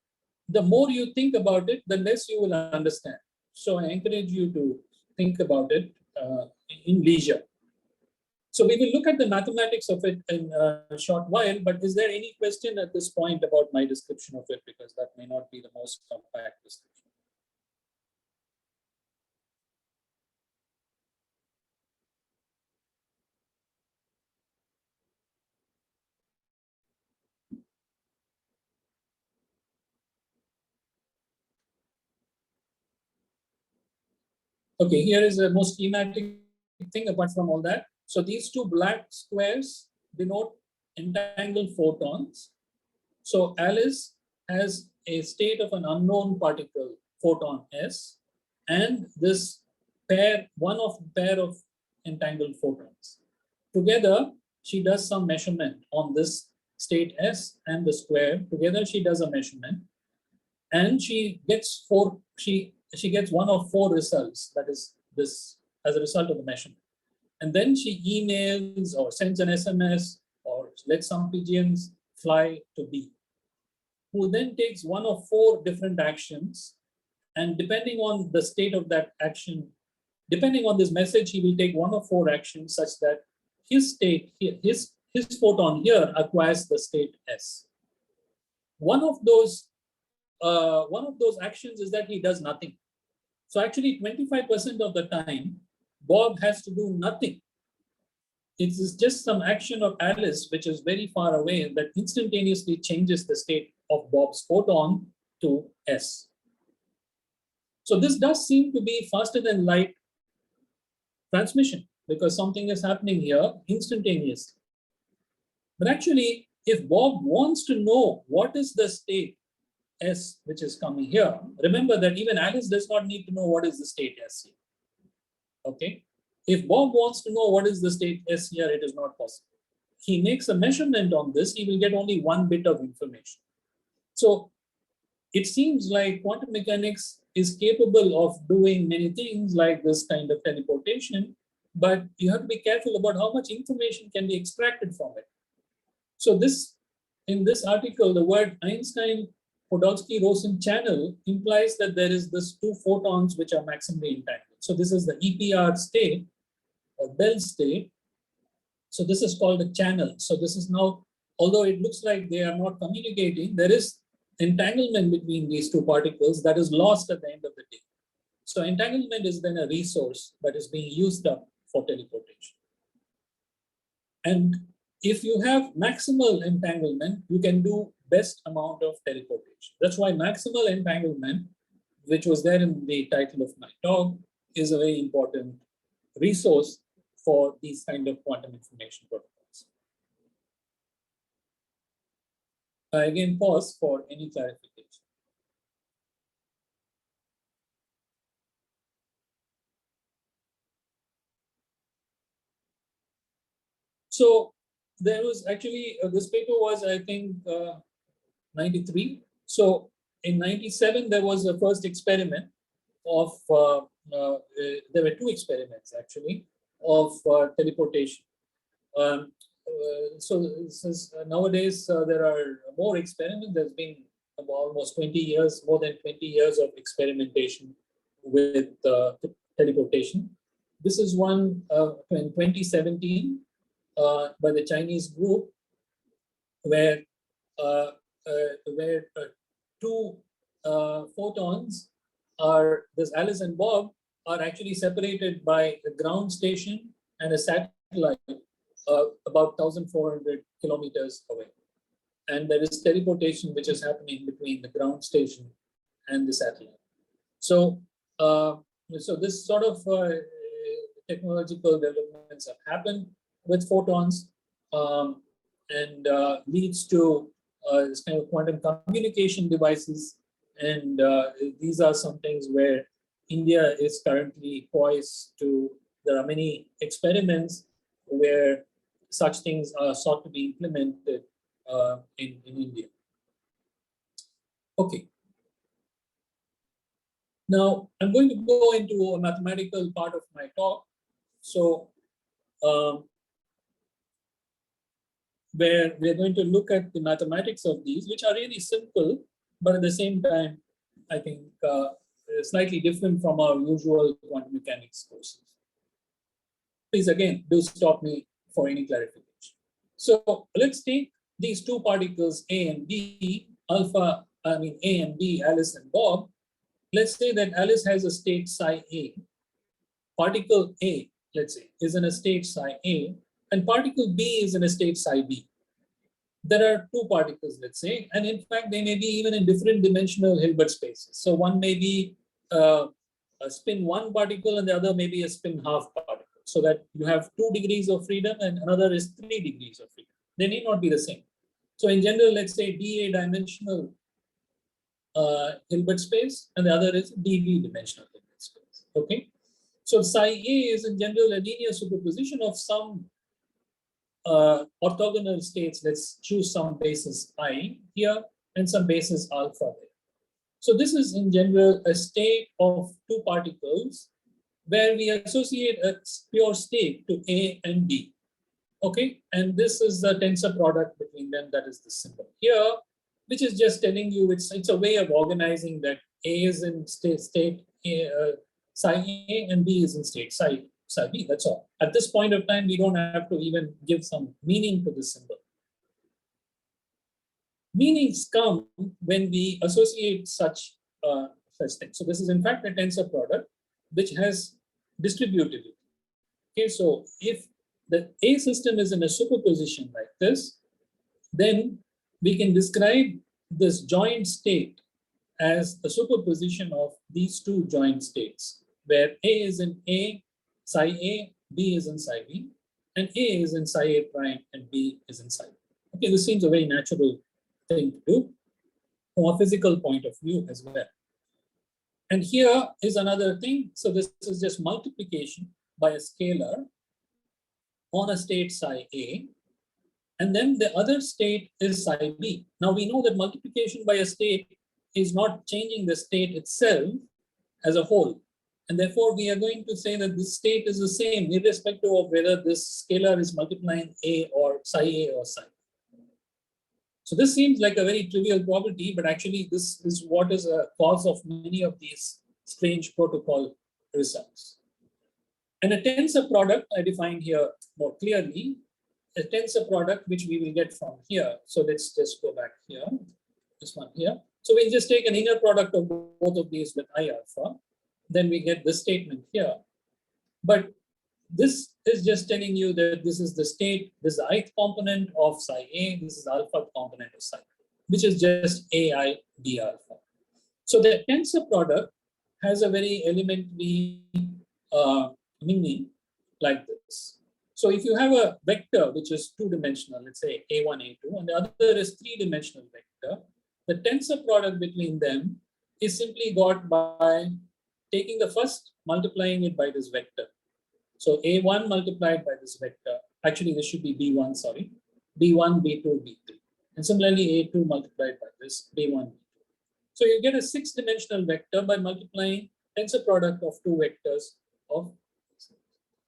the more you think about it, the less you will understand. So I encourage you to think about it in leisure. So we will look at the mathematics of it in a short while, but is there any question at this point about my description of it? Because that may not be the most compact description. Okay, here is the most schematic thing apart from all that. So these 2 black squares denote entangled photons. So Alice has a state of an unknown particle, photon S, and this pair of entangled photons. Together, she does some measurement on this state S and the square. Together, she does a measurement, and she gets she gets one of 4 results, that is this as a result of the measurement. And then she emails or sends an SMS or lets some pigeons fly to B, who then takes one of 4 different actions. And depending on the state of that action, depending on this message, he will take one of 4 actions such that his state, his photon here acquires the state S. One of those actions is that he does nothing. So actually 25% of the time, Bob has to do nothing. It is just some action of Alice, which is very far away, that instantaneously changes the state of Bob's photon to S. So this does seem to be faster than light transmission because something is happening here instantaneously. But actually, if Bob wants to know what is the state S which is coming here, remember that even Alice does not need to know what is the state S here. Okay. If Bob wants to know what is the state S here, it is not possible. He makes a measurement on this, he will get only one bit of information. So it seems like quantum mechanics is capable of doing many things like this kind of teleportation, but you have to be careful about how much information can be extracted from it. So this, in this article, the word Einstein-Podolsky-Rosen channel implies that there is this two photons which are maximally entangled. So this is the EPR state or Bell state. So this is called a channel. So this is now, although it looks like they are not communicating, there is entanglement between these two particles that is lost at the end of the day. So entanglement is then a resource that is being used up for teleportation. And if you have maximal entanglement, you can do best amount of teleportation. That's why maximal entanglement, which was there in the title of my talk, is a very important resource for these kind of quantum information protocols. I again pause for any clarification. So there was actually, this paper was, I think, 93. So in 97, there was a first experiment of, there were two experiments actually, of teleportation. So since nowadays there are more experiments, there's been about almost 20 years, more than 20 years of experimentation with teleportation. This is one in 2017 by the Chinese group where two photons are, this Alice and Bob, are actually separated by a ground station and a satellite about 1,400 kilometers away. And there is teleportation which is happening between the ground station and the satellite. So, so this sort of technological developments have happened with photons and leads to this kind of quantum communication devices. And these are some things where India is currently poised to, there are many experiments where such things are sought to be implemented in India. Okay. Now, I'm going to go into a mathematical part of my talk. So, where we're going to look at the mathematics of these, which are really simple, but at the same time, I think slightly different from our usual quantum mechanics courses. Please, again, do stop me for any clarification. So let's take these two particles A and B, A and B, Alice and Bob. Let's say that Alice has a state psi A. Particle A, let's say, is in a state psi A, and particle B is in a state psi B. There are two particles, let's say, and in fact, they may be even in different dimensional Hilbert spaces. So one may be a spin 1 particle and the other may be a spin half particle. So that you have 2 degrees of freedom and another is 3 degrees of freedom. They need not be the same. So in general, let's say dA dimensional Hilbert space and the other is dV dimensional Hilbert space. Okay. So psi A is in general a linear superposition of some orthogonal states. Let's choose some basis I here and some basis alpha there. So this is in general a state of two particles where we associate a pure state to A and B. Okay, and this is the tensor product between them, that is the symbol here, which is just telling you it's a way of organizing that A is in state psi A and B is in state psi B. That's all. At this point of time, we don't have to even give some meaning to this symbol. Meanings come when we associate such things. So this is in fact a tensor product which has distributivity. Okay, so if the A system is in a superposition like this, then we can describe this joint state as a superposition of these two joint states, where A is in A, psi A, B is in psi B, and A is in psi A prime and B is in psi B. Okay, this seems a very natural thing to do from a physical point of view as well. And here is another thing. So this is just multiplication by a scalar on a state psi A, and then the other state is psi B. Now we know that multiplication by a state is not changing the state itself as a whole. And therefore we are going to say that this state is the same irrespective of whether this scalar is multiplying A or psi A or psi B. So this seems like a very trivial property, but actually this is what is a cause of many of these strange protocol results. And a tensor product I defined here more clearly, a tensor product which we will get from here. So let's just go back here, this one here. So we'll just take an inner product of both of these with I alpha. Then we get this statement here. But this is just telling you that this is the state, this is the ith component of psi A, this is the alpha component of psi B, which is just AI B alpha. So the tensor product has a very elementary meaning like this. So if you have a vector which is two-dimensional, let's say A1, A2, and the other is three-dimensional vector, the tensor product between them is simply got by taking the first, multiplying it by this vector. So A1 multiplied by this vector, actually this should be B1, sorry, B1, B2, B3. And similarly A2 multiplied by this, B1, B2. So you get a six-dimensional vector by multiplying tensor product of two vectors of.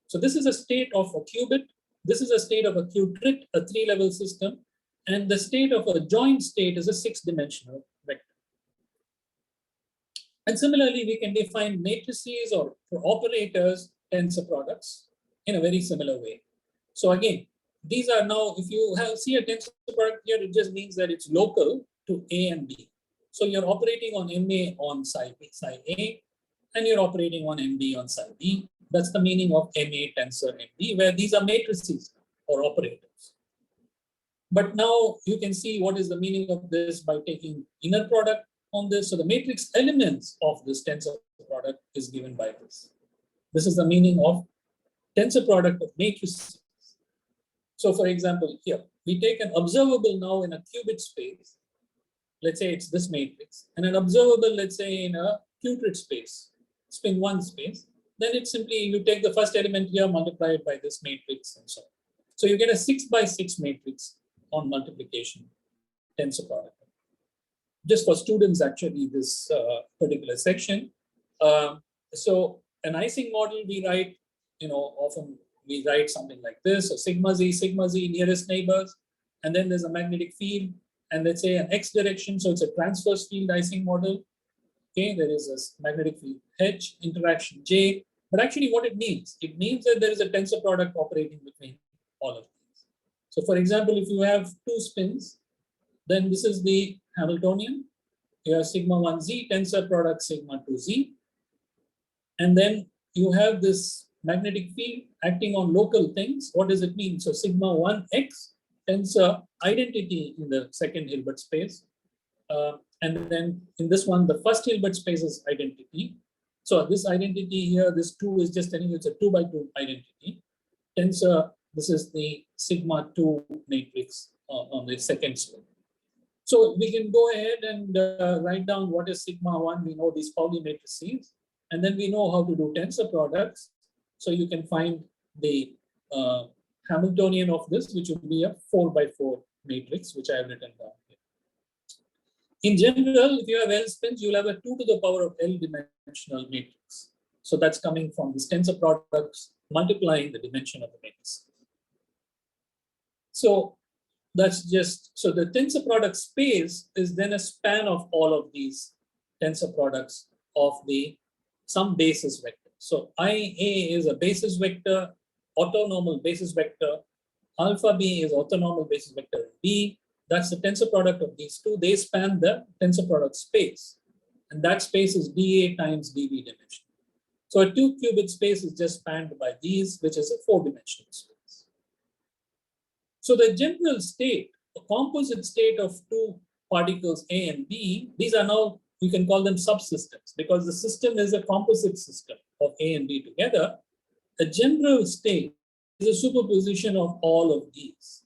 So this is a state of a qubit, this is a state of a qubit, a three-level system, and the state of a joint state is a six-dimensional vector. And similarly, we can define matrices or operators, tensor products in a very similar way. So again, these are now, if you see a tensor product here, it just means that it's local to A and B. So you're operating on MA on psi A, and you're operating on MB on psi B. That's the meaning of MA tensor MB, where these are matrices or operators. But now you can see what is the meaning of this by taking inner product on this. So the matrix elements of this tensor product is given by this. This is the meaning of tensor product of matrices. So for example, here, we take an observable now in a qubit space. Let's say it's this matrix, and an observable, let's say in a qubit space, spin one space. Then it's simply, you take the first element here, multiply it by this matrix and so on. So you get a 6x6 matrix on multiplication tensor product. Just for students, actually, this particular section. So an Ising model we write, often we write something like this. So sigma z nearest neighbors, and then there's a magnetic field, and let's say an x direction. So it's a transverse field Ising model. Okay, there is a magnetic field H, interaction J. But actually what it means that there is a tensor product operating between all of these. So for example, if you have two spins, then this is the Hamiltonian. You have sigma 1z tensor product sigma 2z. And then you have this magnetic field acting on local things. What does it mean? So sigma 1x tensor identity in the second Hilbert space. And then in this one, the first Hilbert space is identity. So this identity here, this 2 is just telling you it's a 2x2 identity. Tensor, this is the sigma 2 matrix on the second spin. So we can go ahead and write down what is sigma 1. We know these Pauli matrices, and then we know how to do tensor products. So you can find the Hamiltonian of this, which would be a 4x4 matrix, which I have written down here. In general, if you have L spins, you'll have a 2 to the power of L dimensional matrix. So that's coming from this tensor products multiplying the dimension of the matrix. So that's just, so the tensor product space is then a span of all of these tensor products of the some basis vector. So IA is a basis vector, orthonormal basis vector. Alpha B is orthonormal basis vector B. That's the tensor product of these two. They span the tensor product space. And that space is dA times dB dimension. So a 2-qubit space is just spanned by these, which is a 4-dimensional space. So the general state, the composite state of two particles A and B, these are now you can call them subsystems because the system is a composite system of A and B together. A general state is a superposition of all of these.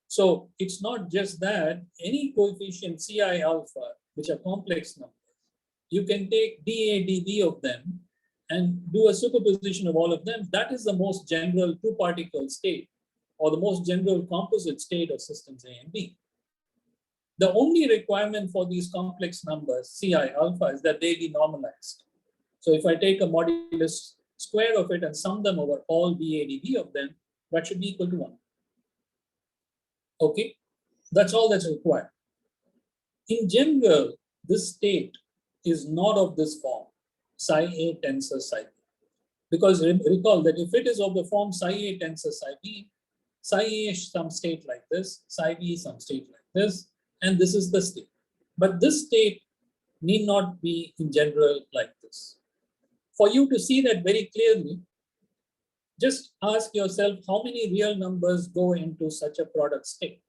So it's not just that any coefficient Ci alpha, which are complex numbers, you can take dA, dB of them and do a superposition of all of them. That is the most general two-particle state or the most general composite state of systems A and B. The only requirement for these complex numbers, Ci alpha, is that they be normalized. So if I take a modulus square of it and sum them over all dA, dB of them, that should be equal to 1. Okay, that's all that's required. In general, this state is not of this form, psi A tensor psi B. Because recall that if it is of the form psi A tensor psi B, psi A is some state like this, psi B is some state like this, and this is the state. But this state need not be in general like this. For you to see that very clearly, just ask yourself how many real numbers go into such a product state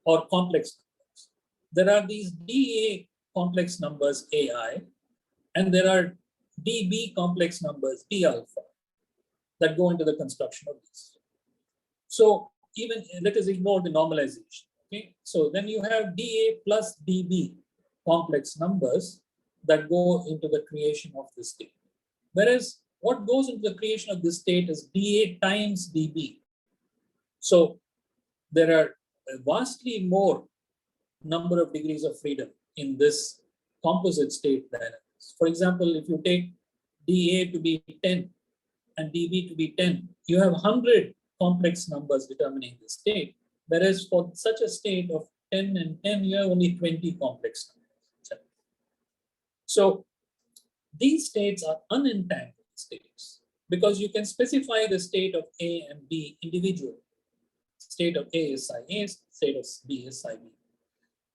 or complex numbers. There are these dA complex numbers AI, and there are dB complex numbers D alpha that go into the construction of this. So even let us ignore the normalization. Okay, so then you have dA plus dB complex numbers that go into the creation of this state. Whereas what goes into the creation of this state is dA times dB. So there are vastly more number of degrees of freedom in this composite state dynamics. For example, if you take dA to be 10 and dB to be 10, you have 100 complex numbers determining the state. Whereas for such a state of 10 and 10, you have only 20 complex numbers. So these states are unentangled states because you can specify the state of A and B individually. State of A is psi A, state of B is psi B.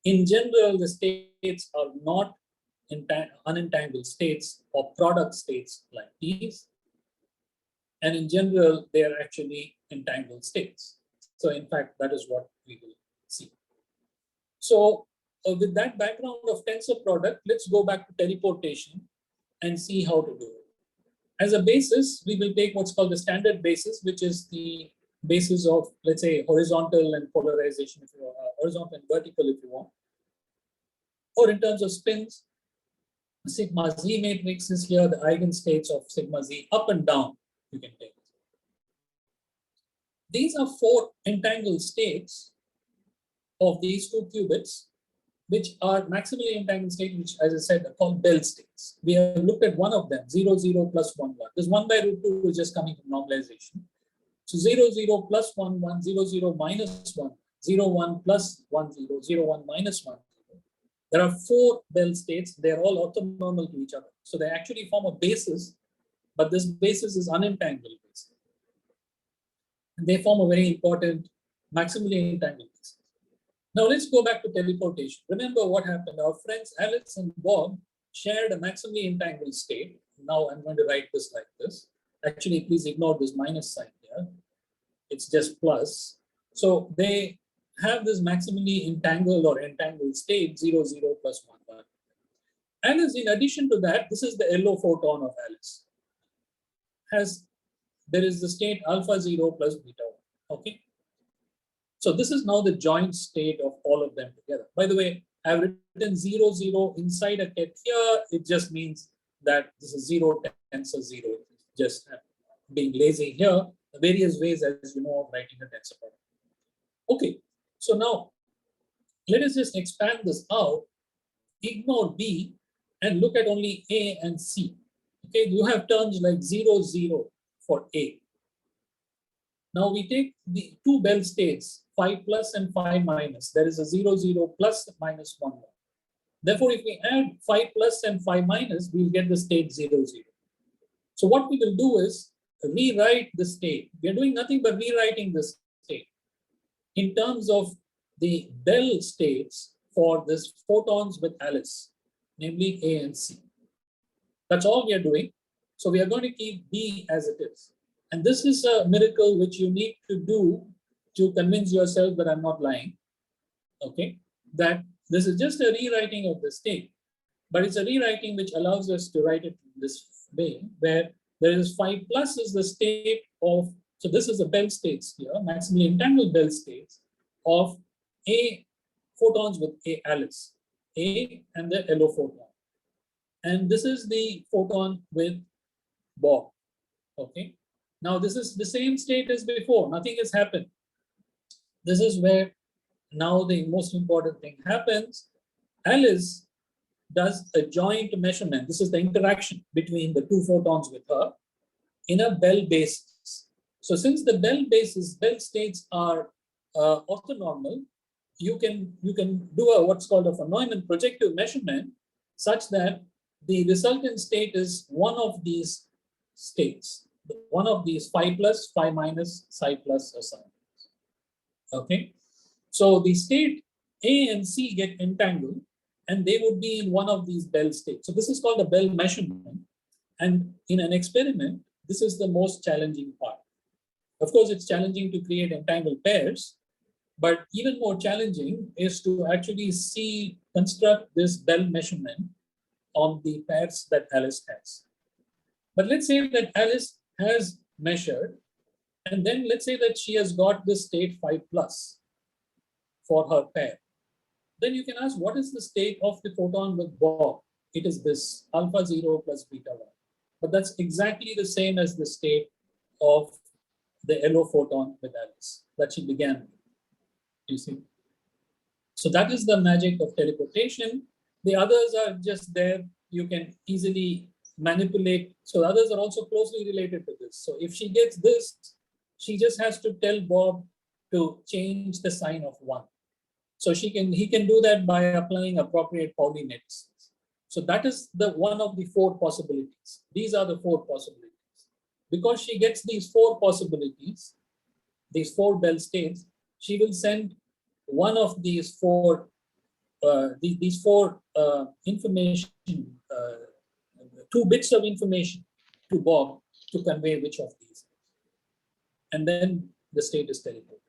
In general, the states are not unentangled states or product states like these. And in general, they are actually entangled states. So in fact, that is what we will see. So with that background of tensor product, let's go back to teleportation and see how to do it. As a basis, we will take what's called the standard basis, which is the basis of, let's say, horizontal and polarization, if you want, horizontal and vertical, if you want. Or in terms of spins, sigma z matrix is here, the eigenstates of sigma z up and down, you can take. These are 4 entangled states of these 2 qubits, which are maximally entangled states, which, as I said, are called Bell states. We have looked at one of them, 0, 0, plus 1, 1. This 1 by root 2 is just coming from normalization. So 0, 0, plus 1, 1, 0, 0, minus 1, 0, 1, plus 1, 0, 0, 1, minus 1, 0. There are 4 Bell states. They're all orthonormal to each other. So they actually form a basis, but this basis is unentangled basis. And they form a very important maximally entangled basis. Now let's go back to teleportation. Remember what happened. Our friends Alice and Bob shared a maximally entangled state. Now I'm going to write this like this. Actually, please ignore this minus sign here. It's just plus. So they have this maximally entangled or entangled state 0, 0, plus 1, 1. And as in addition to that, this is the yellow photon of Alice. There is the state alpha 0 plus beta 1. Okay. So this is now the joint state of all of them together. By the way, I've written 0, 0 inside a ket here. It just means that this is 0 tensor 0. Just being lazy here. Various ways, as you know, of writing a tensor product. Okay. So now let us just expand this out. Ignore B and look at only A and C. Okay. You have terms like 0, 0 for A. Now we take the 2 Bell states, phi plus and phi minus. There is a 0, 0 plus minus 1, 1. Therefore, if we add phi plus and phi minus, we'll get the state 0, 0. So what we will do is rewrite the state. We are doing nothing but rewriting this state in terms of the Bell states for this photons with Alice, namely A and C. That's all we are doing. So we are going to keep B as it is. And this is a miracle which you need to do to convince yourself that I'm not lying. Okay, that this is just a rewriting of the state. but it's a rewriting which allows us to write it this way, where there is phi plus is the state of, so this is the Bell states here, maximally entangled Bell states of A photons with A Alice, A and the LO photon. And this is the photon with Bob, okay? Now this is the same state as before, nothing has happened. This is where now the most important thing happens. Alice does a joint measurement. This is the interaction between the two photons with her in a Bell basis. So since the Bell states are orthonormal, you can do a what's called a von Neumann projective measurement such that the resultant state is one of these states, one of these phi plus, phi minus, psi plus, or psi minus. Okay, so the state A and C get entangled, and they would be in one of these Bell states. So this is called a Bell measurement, and in an experiment, this is the most challenging part. Of course, it's challenging to create entangled pairs, but even more challenging is to actually construct this Bell measurement on the pairs that Alice has. But let's say that Alice has measured, and then let's say that she has got this state phi plus for her pair. Then you can ask, what is the state of the photon with Bob? It is this alpha 0 plus beta 1. But that's exactly the same as the state of the LO photon with Alice that she began with, you see. So that is the magic of teleportation. The others are just there. You can easily manipulate. So the others are also closely related to this. So if she gets this, she just has to tell Bob to change the sign of 1. So he can do that by applying appropriate Pauli nets. So that is the one of the 4 possibilities. These are the 4 possibilities. Because she gets these 4 possibilities, these 4 Bell states, she will send one of these 4 information, 2 bits of information to Bob to convey which of these. And then the state is teleported.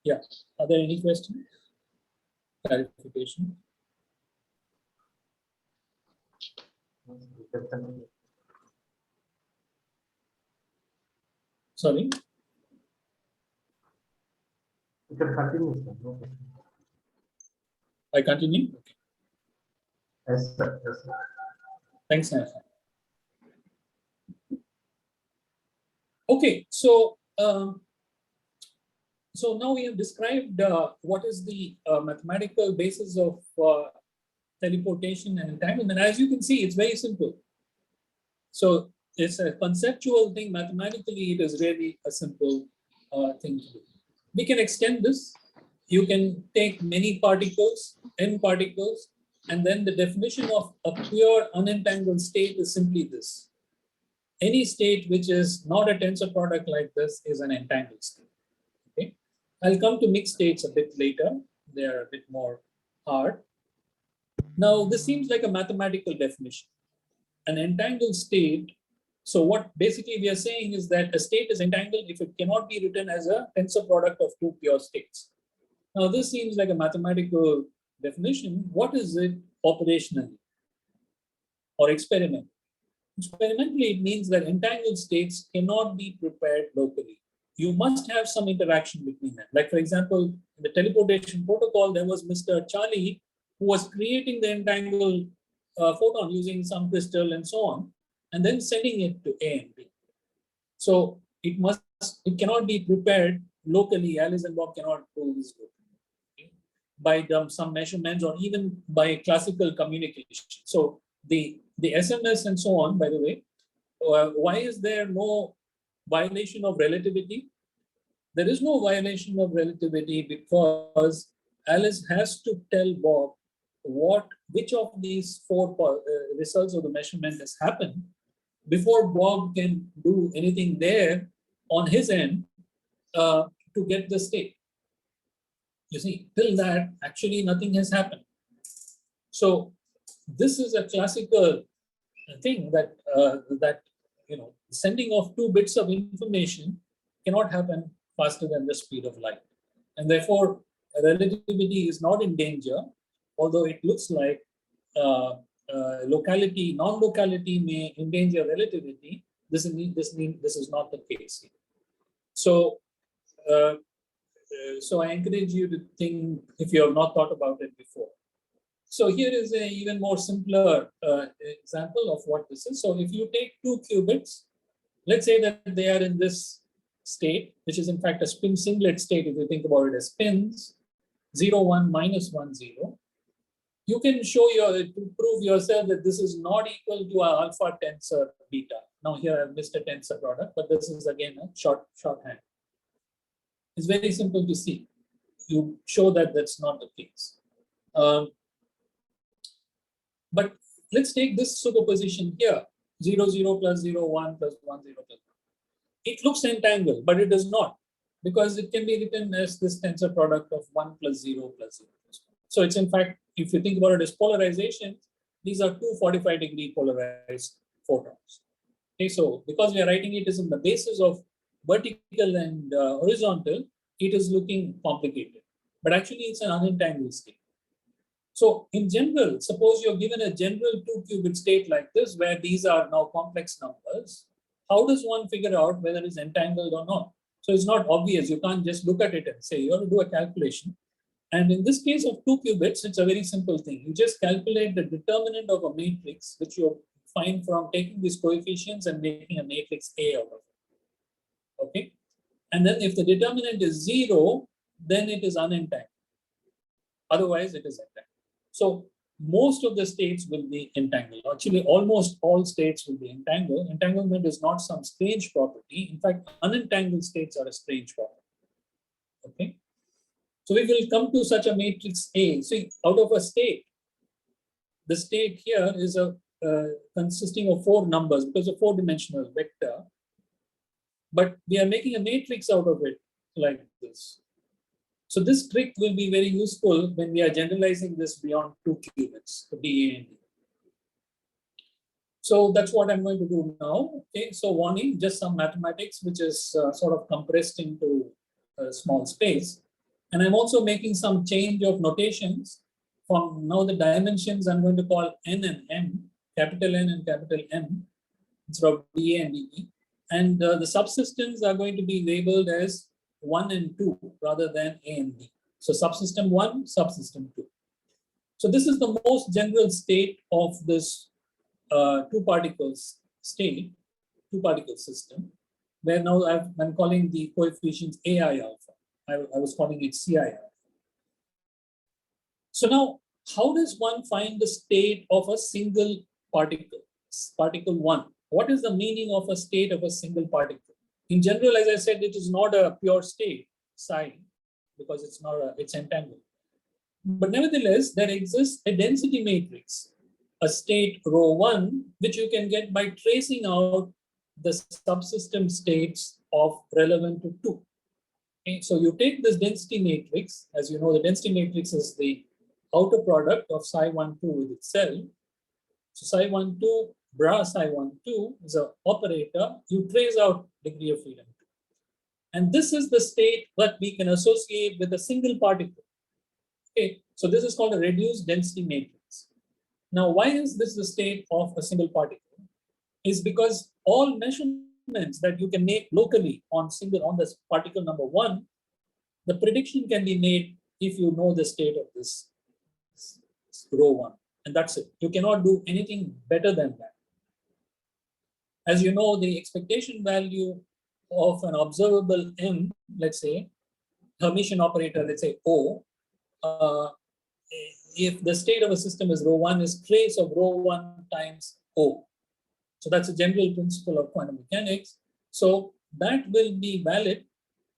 Yeah. Are there any questions? Clarification? Sorry? You can continue, sir. No question. I continue? Okay. Yes, sir. Yes, sir. Thanks, Nathan. Okay, so so now we have described what is the mathematical basis of teleportation and entanglement. As you can see, it's very simple. So it's a conceptual thing. Mathematically, it is really a simple thing to do. We can extend this. You can take many particles, n particles, and then the definition of a pure unentangled state is simply this. Any state which is not a tensor product like this is an entangled state. Okay, I'll come to mixed states a bit later. They are a bit more hard. Now, this seems like a mathematical definition. An entangled state. So what basically we are saying is that a state is entangled if it cannot be written as a tensor product of 2 pure states. Now, this seems like a mathematical definition. What is it operationally or experimentally? Experimentally, it means that entangled states cannot be prepared locally. You must have some interaction between them. Like, for example, in the teleportation protocol, there was Mr. Charlie who was creating the entangled photon using some crystal and so on, and then sending it to A and B. So it cannot be prepared locally. Alice and Bob cannot do this locally, by some measurements or even by classical communication. So the SMS and so on, by the way, why is there no violation of relativity? There is no violation of relativity because Alice has to tell Bob which of these 4 results of the measurement has happened before Bob can do anything there on his end to get the state. You see, till that, actually nothing has happened. So this is a classical thing that sending of 2 bits of information cannot happen faster than the speed of light, and therefore relativity is not in danger, although it looks like locality, non-locality may endanger relativity, this is not the case. So, so I encourage you to think if you have not thought about it before. So here is a even more simpler example of what this is. So if you take 2 qubits, let's say that they are in this state, which is in fact a spin singlet state if you think about it as spins, 0, 1, minus 1, 0. You can show to prove yourself that this is not equal to a alpha tensor beta. Now here I've missed a tensor product, but this is again a shorthand. It's very simple to see. You show that that's not the case. But let's take this superposition here, 0, 0 plus 0, 1 plus 1, 0 plus 1. It looks entangled, but it does not, because it can be written as this tensor product of 1 plus 0 plus 0 plus 1. So it's in fact, if you think about it as polarization, these are 2 45-degree polarized photons. Okay, so because we are writing it as in the basis of vertical and horizontal, it is looking complicated, but actually it's an unentangled state. So in general, suppose you're given a general 2-qubit state like this, where these are now complex numbers, how does one figure out whether it's entangled or not? So it's not obvious. You can't just look at it and say, you have to do a calculation. And in this case of 2 qubits, it's a very simple thing. You just calculate the determinant of a matrix, which you find from taking these coefficients and making a matrix A out of it. Okay. And then if the determinant is 0, then it is unentangled. Otherwise, it is entangled. So most of the states will be entangled. Actually, almost all states will be entangled. Entanglement is not some strange property. In fact, unentangled states are a strange property. Okay. So we will come to such a matrix A. See, out of a state, the state here is consisting of 4 numbers because a 4-dimensional vector. But we are making a matrix out of it like this. So this trick will be very useful when we are generalizing this beyond 2 qubits, the B, A, and D. So that's what I'm going to do now. Okay, so warning, just some mathematics, which is sort of compressed into a small space. And I'm also making some change of notations. From now the dimensions I'm going to call N and M, capital N and capital M, instead of B, A, and D. And the subsystems are going to be labeled as 1 and 2 rather than A and B. So subsystem 1, subsystem 2. So this is the most general state of this 2-particle state, 2-particle system, where now I'm calling the coefficients AI alpha. I was calling it CI alpha. So now, how does one find the state of a single particle, particle 1? What is the meaning of a state of a single particle? In general, as I said, it is not a pure state, psi, because it's entangled. But nevertheless, there exists a density matrix, a state rho 1, which you can get by tracing out the subsystem states of relevant to 2. Okay, so you take this density matrix, as you know, the density matrix is the outer product of psi12 with itself. So psi12 bra psi12 is an operator. You trace out degree of freedom 2. And this is the state that we can associate with a single particle. Okay, so this is called a reduced density matrix. Now, why is this the state of a single particle? Is because all measurements that you can make locally on this particle number 1, the prediction can be made if you know the state of this rho 1. And that's it. You cannot do anything better than that. As you know, the expectation value of an observable M, let's say, Hermitian operator, let's say O, if the state of a system is rho 1, is trace of rho 1 times O. So that's a general principle of quantum mechanics. So that will be valid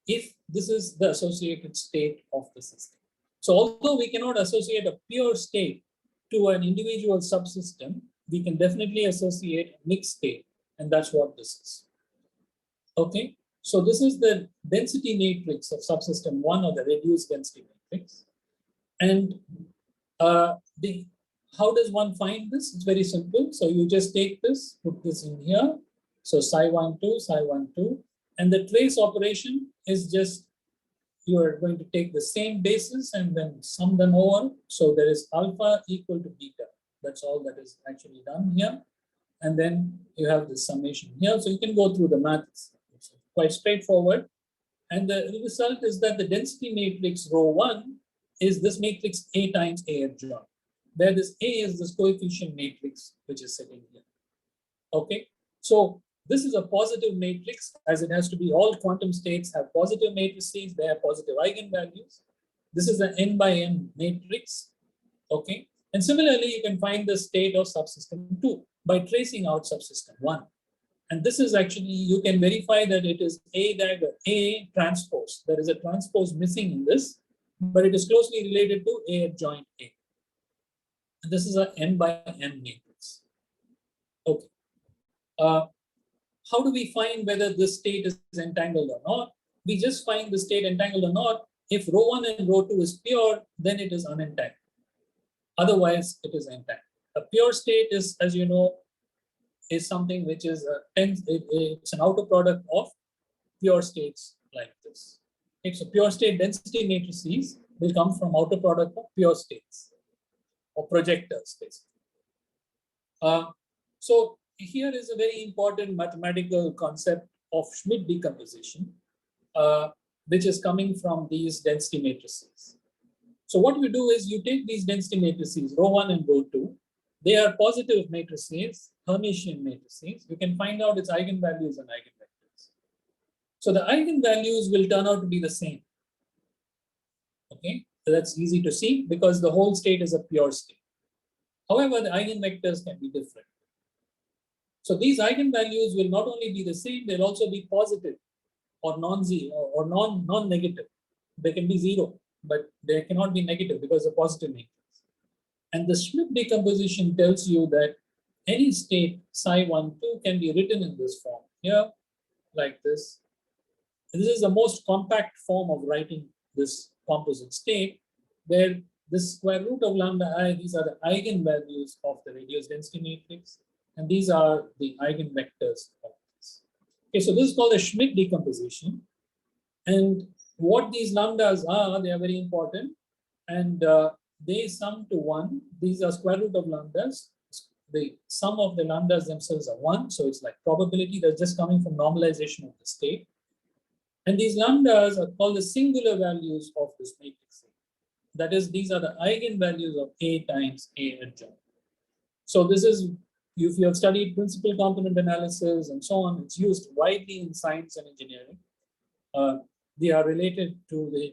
if this is the associated state of the system. So although we cannot associate a pure state to an individual subsystem, we can definitely associate a mixed state, and that's what this is. Okay, so this is the density matrix of subsystem 1, or the reduced density matrix. And how does one find this? It's very simple. So you just take this, put this in here. So psi12, psi12, and the trace operation is just, you are going to take the same basis and then sum them over. So there is alpha equal to beta. That's all that is actually done here. And then you have the summation here. So you can go through the math. It's quite straightforward. And the result is that the density matrix rho 1 is this matrix A times A adjoint, where this A is this coefficient matrix which is sitting here. Okay, so this is a positive matrix, as it has to be. All quantum states have positive matrices, they have positive eigenvalues. This is an n by n matrix. Okay, and similarly, you can find the state of subsystem 2 by tracing out subsystem 1. And this is actually, you can verify that it is A dagger, A transpose. There is a transpose missing in this, but it is closely related to A adjoint A. And this is a n by n matrix. Okay. How do we find whether this state is entangled or not? We just find the state entangled or not. If rho 1 and rho 2 is pure, then it is unentangled. Otherwise, it is entangled. A pure state is, as you know, is something which is it's an outer product of pure states like this. It's a pure state density matrices will come from outer product of pure states or projectors, basically. So here is a very important mathematical concept of Schmidt decomposition, which is coming from these density matrices. So what you do is you take these density matrices, rho 1 and rho 2. They are positive matrices, Hermitian matrices. You can find out its eigenvalues and eigenvectors. So the eigenvalues will turn out to be the same. Okay, so that's easy to see because the whole state is a pure state. However, the eigenvectors can be different. So these eigenvalues will not only be the same, they'll also be positive or non-zero or non-negative. They can be zero, but they cannot be negative because of positive matrix. And the Schmidt decomposition tells you that any state psi 1, 2 can be written in this form here, like this. This is the most compact form of writing this composite state, where this square root of lambda I, these are the eigenvalues of the radius density matrix, and these are the eigenvectors of this. Okay, so this is called a Schmidt decomposition. And what these lambdas are, they are very important. And they sum to 1. These are square root of lambdas. The sum of the lambdas themselves are 1. So it's like probability that's just coming from normalization of the state. And these lambdas are called the singular values of this matrix. That is, these are the eigenvalues of A times A adjoint. So this is, if you have studied principal component analysis and so on, it's used widely in science and engineering. They are related to the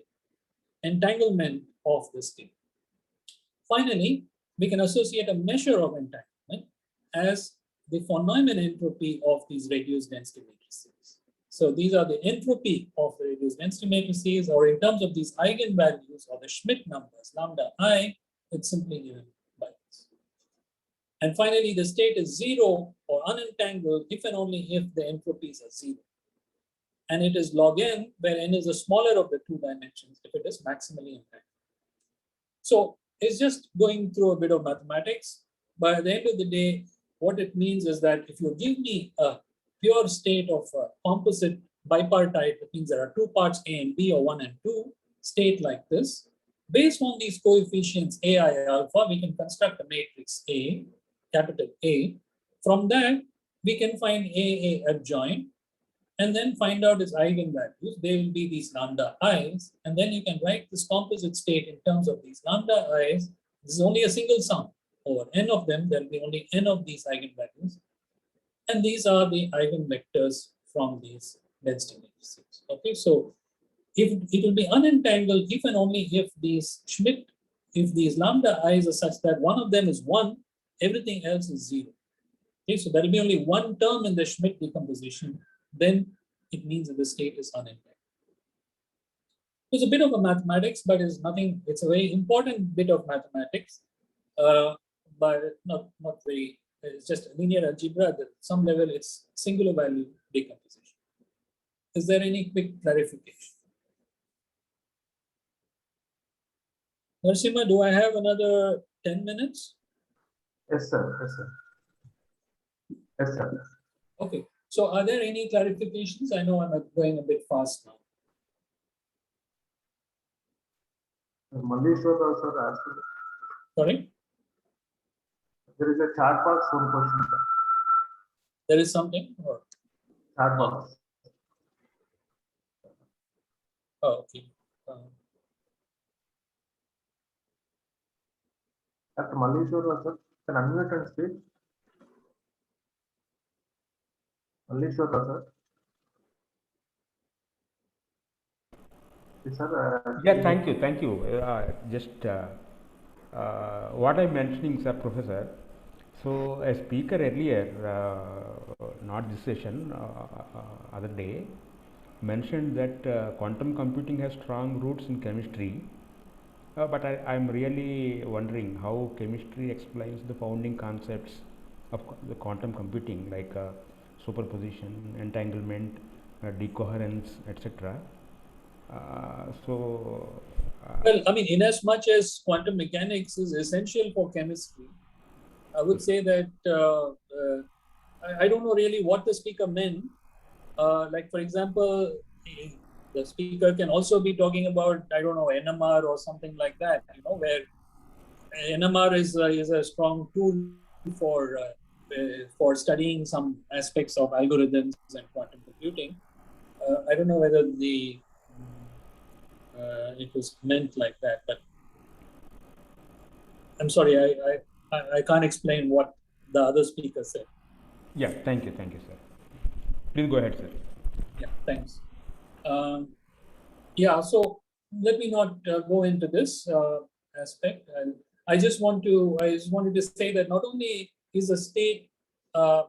entanglement of the state. Finally, we can associate a measure of entanglement as the von Neumann entropy of these reduced density matrices. So these are the entropy of the reduced density matrices, or in terms of these eigenvalues or the Schmidt numbers, lambda I, it's simply given by this. And finally, the state is zero or unentangled if and only if the entropies are zero. And it is log n, where n is the smaller of the two dimensions, if it is maximally entangled. So it's just going through a bit of mathematics, but at the end of the day, what it means is that if you give me a pure state of a composite bipartite, that means there are two parts A and B, or 1 and 2, state like this, based on these coefficients AI alpha, we can construct a matrix A, capital A. From that, we can find AA adjoint, and then find out its eigenvalues. They will be these lambda i's, and then you can write this composite state in terms of these lambda i's. This is only a single sum over n of them. There will be only n of these eigenvalues, and these are the eigenvectors from these density matrices. Okay, so if it will be unentangled if and only if these Schmidt, if these lambda i's are such that one of them is 1, everything else is 0. Okay, so there will be only one term in the Schmidt decomposition. Then it means that the state is unentangled. It's a bit of a mathematics, but it's nothing. It's a very important bit of mathematics, but not very. It's just linear algebra. At some level, it's singular value decomposition. Is there any quick clarification? Narasimha, do I have another 10 minutes? Yes, sir. Yes, sir. Yes, sir. Okay. So are there any clarifications? I know I'm going a bit fast now. Mallishwar sir asked. Sorry? There is a chat box one question, sir. There is something? Or, Chat box. oh, okay. Dr. Mallishwar, sir, can unmute and speak. Mallishwar, sir. Yes, sir. Yeah, thank you, thank you. What I'm mentioning, sir, Professor. So a speaker earlier, not this session, other day, mentioned that quantum computing has strong roots in chemistry. But I'm really wondering how chemistry explains the founding concepts of the quantum computing, like superposition, entanglement, decoherence, etc. Well, I mean, in as much as quantum mechanics is essential for chemistry, I would say that I don't know really what the speaker meant. Like, for example, the speaker can also be talking about, I don't know, NMR or something like that, you know, where NMR is a strong tool for studying some aspects of algorithms and quantum computing. I don't know whether it was meant like that, but I'm sorry, I can't explain what the other speaker said. Yeah, thank you, sir. Please go ahead, sir. Yeah, thanks. Yeah, so let me not go into this aspect. And I just wanted to say that not only is a state, our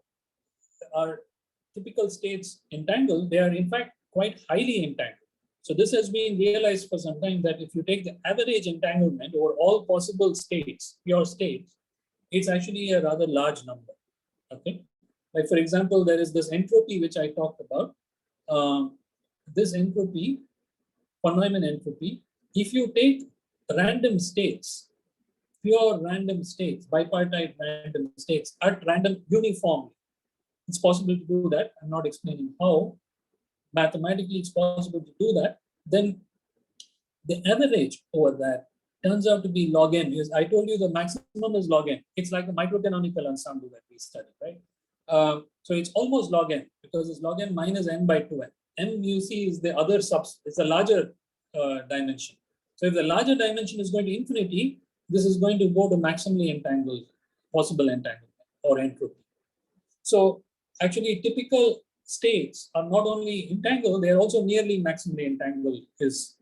typical states entangled, they are in fact quite highly entangled. So this has been realized for some time that if you take the average entanglement over all possible states, pure states, it's actually a rather large number. Okay, like for example, there is this entropy which I talked about. This entropy, von Neumann entropy, if you take random states, pure random states, bipartite random states at random uniformly, it's possible to do that. I'm not explaining how. Mathematically, it's possible to do that. Then the average over that turns out to be log n. I told you the maximum is log n. It's like the microcanonical ensemble that we study, right? So it's almost log n because it's log n minus n by 2n. M you see is the other it's a larger dimension. So if the larger dimension is going to infinity, this is going to go to maximally entangled, possible entanglement or entropy. So actually typical states are not only entangled, they are also nearly maximally entangled is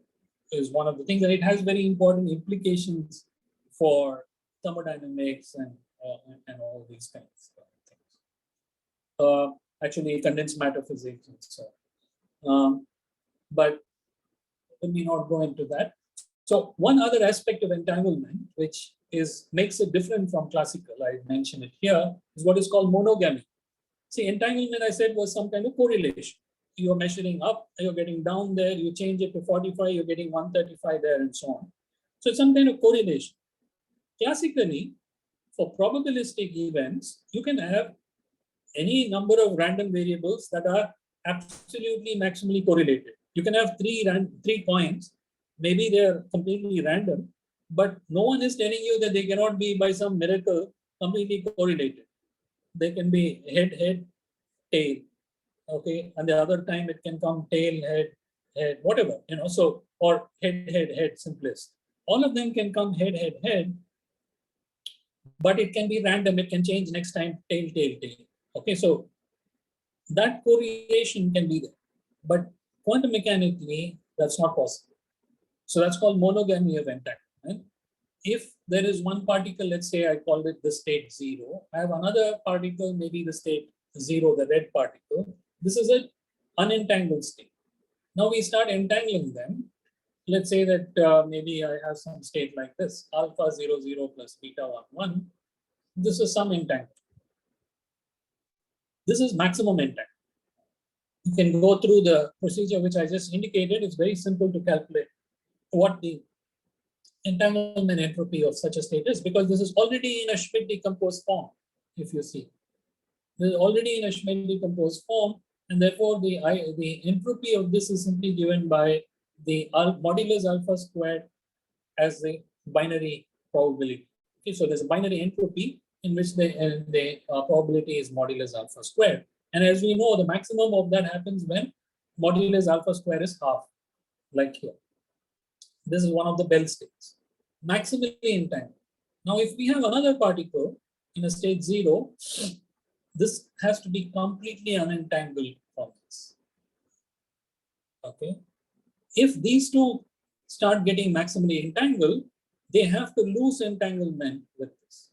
one of the things, and it has very important implications for thermodynamics and all these kinds of things. Actually condensed matter physics and so on. But let me not go into that. So one other aspect of entanglement, which makes it different from classical, I mentioned it here, is what is called monogamy. See, entanglement, I said, was some kind of correlation. You're measuring up, you're getting down there, you change it to 45, you're getting 135 there, and so on. So it's some kind of correlation. Classically, for probabilistic events, you can have any number of random variables that are absolutely maximally correlated. You can have three points, maybe they're completely random, but no one is telling you that they cannot be, by some miracle, completely correlated. They can be head, head, tail, okay, and the other time it can come tail, head, whatever, you know, so, or head, head, head, simplest. All of them can come head, head, head, but it can be random, it can change next time, tail, tail, tail. Okay, so that correlation can be there, but quantum mechanically, that's not possible. So that's called monogamy of entanglement. If there is one particle, let's say I called it the state 0, I have another particle, maybe the state 0, the red particle. This is an unentangled state. Now we start entangling them. Let's say that maybe I have some state like this, alpha 0, 0 plus beta 1, 1. This is some entanglement. This is maximum entanglement. You can go through the procedure which I just indicated. It's very simple to calculate what the entanglement entropy of such a state is, because this is already in a Schmidt decomposed form. If you see, this is already in a Schmidt decomposed form, and therefore the entropy of this is simply given by the modulus alpha squared as the binary probability. Okay, so there's a binary entropy in which the probability is modulus alpha squared. And as we know, the maximum of that happens when modulus alpha squared is half, like here. This is one of the Bell states. Maximally entangled. Now, if we have another particle in a state 0, this has to be completely unentangled from this. Okay. If these two start getting maximally entangled, they have to lose entanglement with this.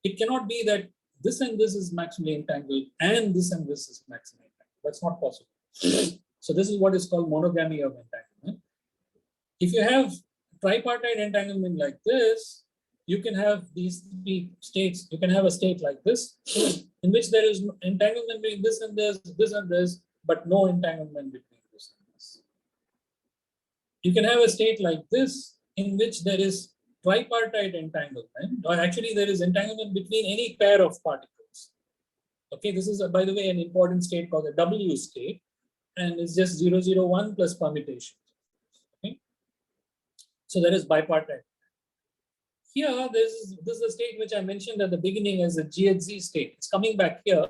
It cannot be that this and this is maximally entangled and this is maximally entangled. That's not possible. So this is what is called monogamy of entanglement. If you have tripartite entanglement like this, you can have these three states. You can have a state like this, in which there is entanglement between this and this, but no entanglement between this and this. You can have a state like this, in which there is tripartite entanglement, or actually there is entanglement between any pair of particles. Okay, this is, by the way, an important state called the W state, and it's just 0, 0, 1 plus permutation. Okay, so there is bipartite. Here, this is a state which I mentioned at the beginning as a GHZ state. It's coming back here,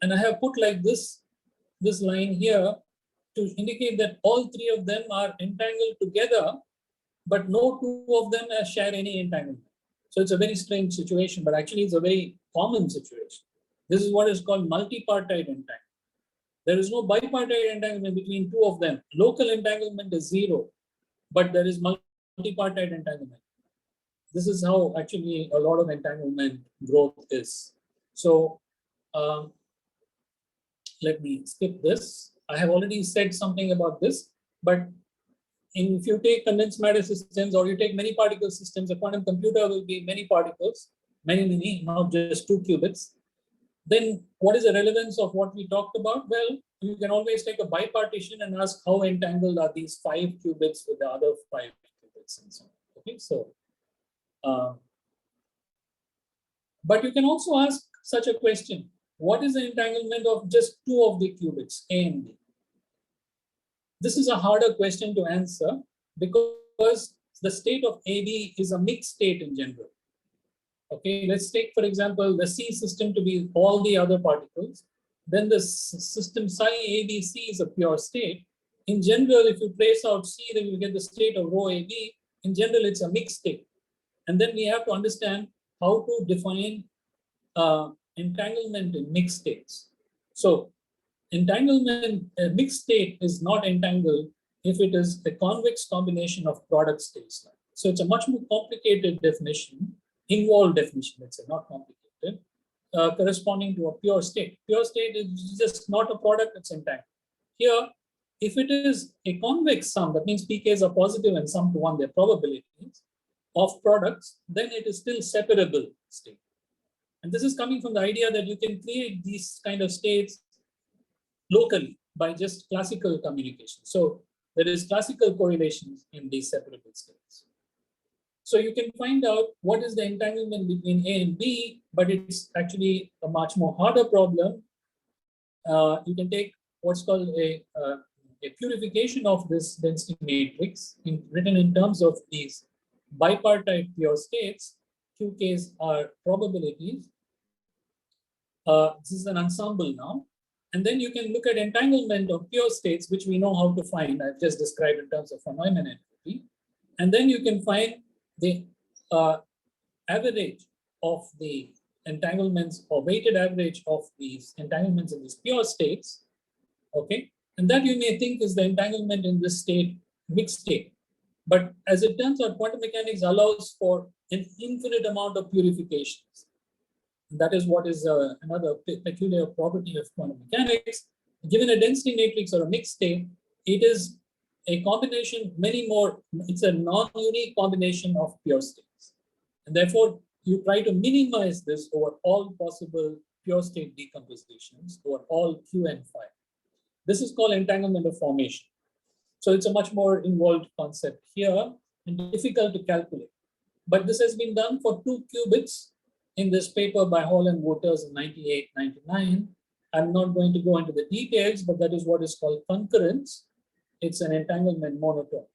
and I have put like this line here to indicate that all three of them are entangled together, but no two of them share any entanglement. So it's a very strange situation, but actually it's a very common situation. This is what is called multipartite entanglement. There is no bipartite entanglement between two of them. Local entanglement is 0, but there is multipartite entanglement. This is how actually a lot of entanglement growth is. So let me skip this. I have already said something about this, but if you take condensed matter systems or you take many particle systems, a quantum computer will be many particles, many, not just 2 qubits. Then what is the relevance of what we talked about? Well, you can always take a bipartition and ask how entangled are these 5 qubits with the other 5 qubits and so on. Okay, so, but you can also ask such a question. What is the entanglement of just 2 of the qubits, A and B? This is a harder question to answer because the state of AB is a mixed state in general. Okay, let's take, for example, the C system to be all the other particles. Then the system psi ABC is a pure state. In general, if you trace out C, then you get the state of rho AB. In general, it's a mixed state. And then we have to understand how to define entanglement in mixed states. So entanglement, a mixed state is not entangled if it is a convex combination of product states. So it's a much more complicated definition, involved definition, let's say, not complicated, corresponding to a pure state. Pure state is just not a product, it's entangled. Here, if it is a convex sum, that means pKs are positive and sum to 1, their probabilities of products, then it is still separable state. And this is coming from the idea that you can create these kind of states locally by just classical communication. So there is classical correlations in these separable states. So you can find out what is the entanglement between A and B, but it's actually a much more harder problem. You can take what's called a purification of this density matrix written in terms of these bipartite pure states. QKs are probabilities. This is an ensemble now. And then you can look at entanglement of pure states, which we know how to find. I've just described in terms of von Neumann entropy. And then you can find the average of the entanglements or weighted average of these entanglements in these pure states. Okay. And that you may think is the entanglement in this state, mixed state. But as it turns out, quantum mechanics allows for an infinite amount of purifications. That is what is another peculiar property of quantum mechanics. Given a density matrix or a mixed state, it is a combination, many more, it's a non-unique combination of pure states. And therefore, you try to minimize this over all possible pure state decompositions over all Q and phi. This is called entanglement of formation. So it's a much more involved concept here and difficult to calculate. But this has been done for 2 qubits in this paper by Hall and Waters in 98, 99. I'm not going to go into the details, but that is what is called concurrence. It's an entanglement monotone.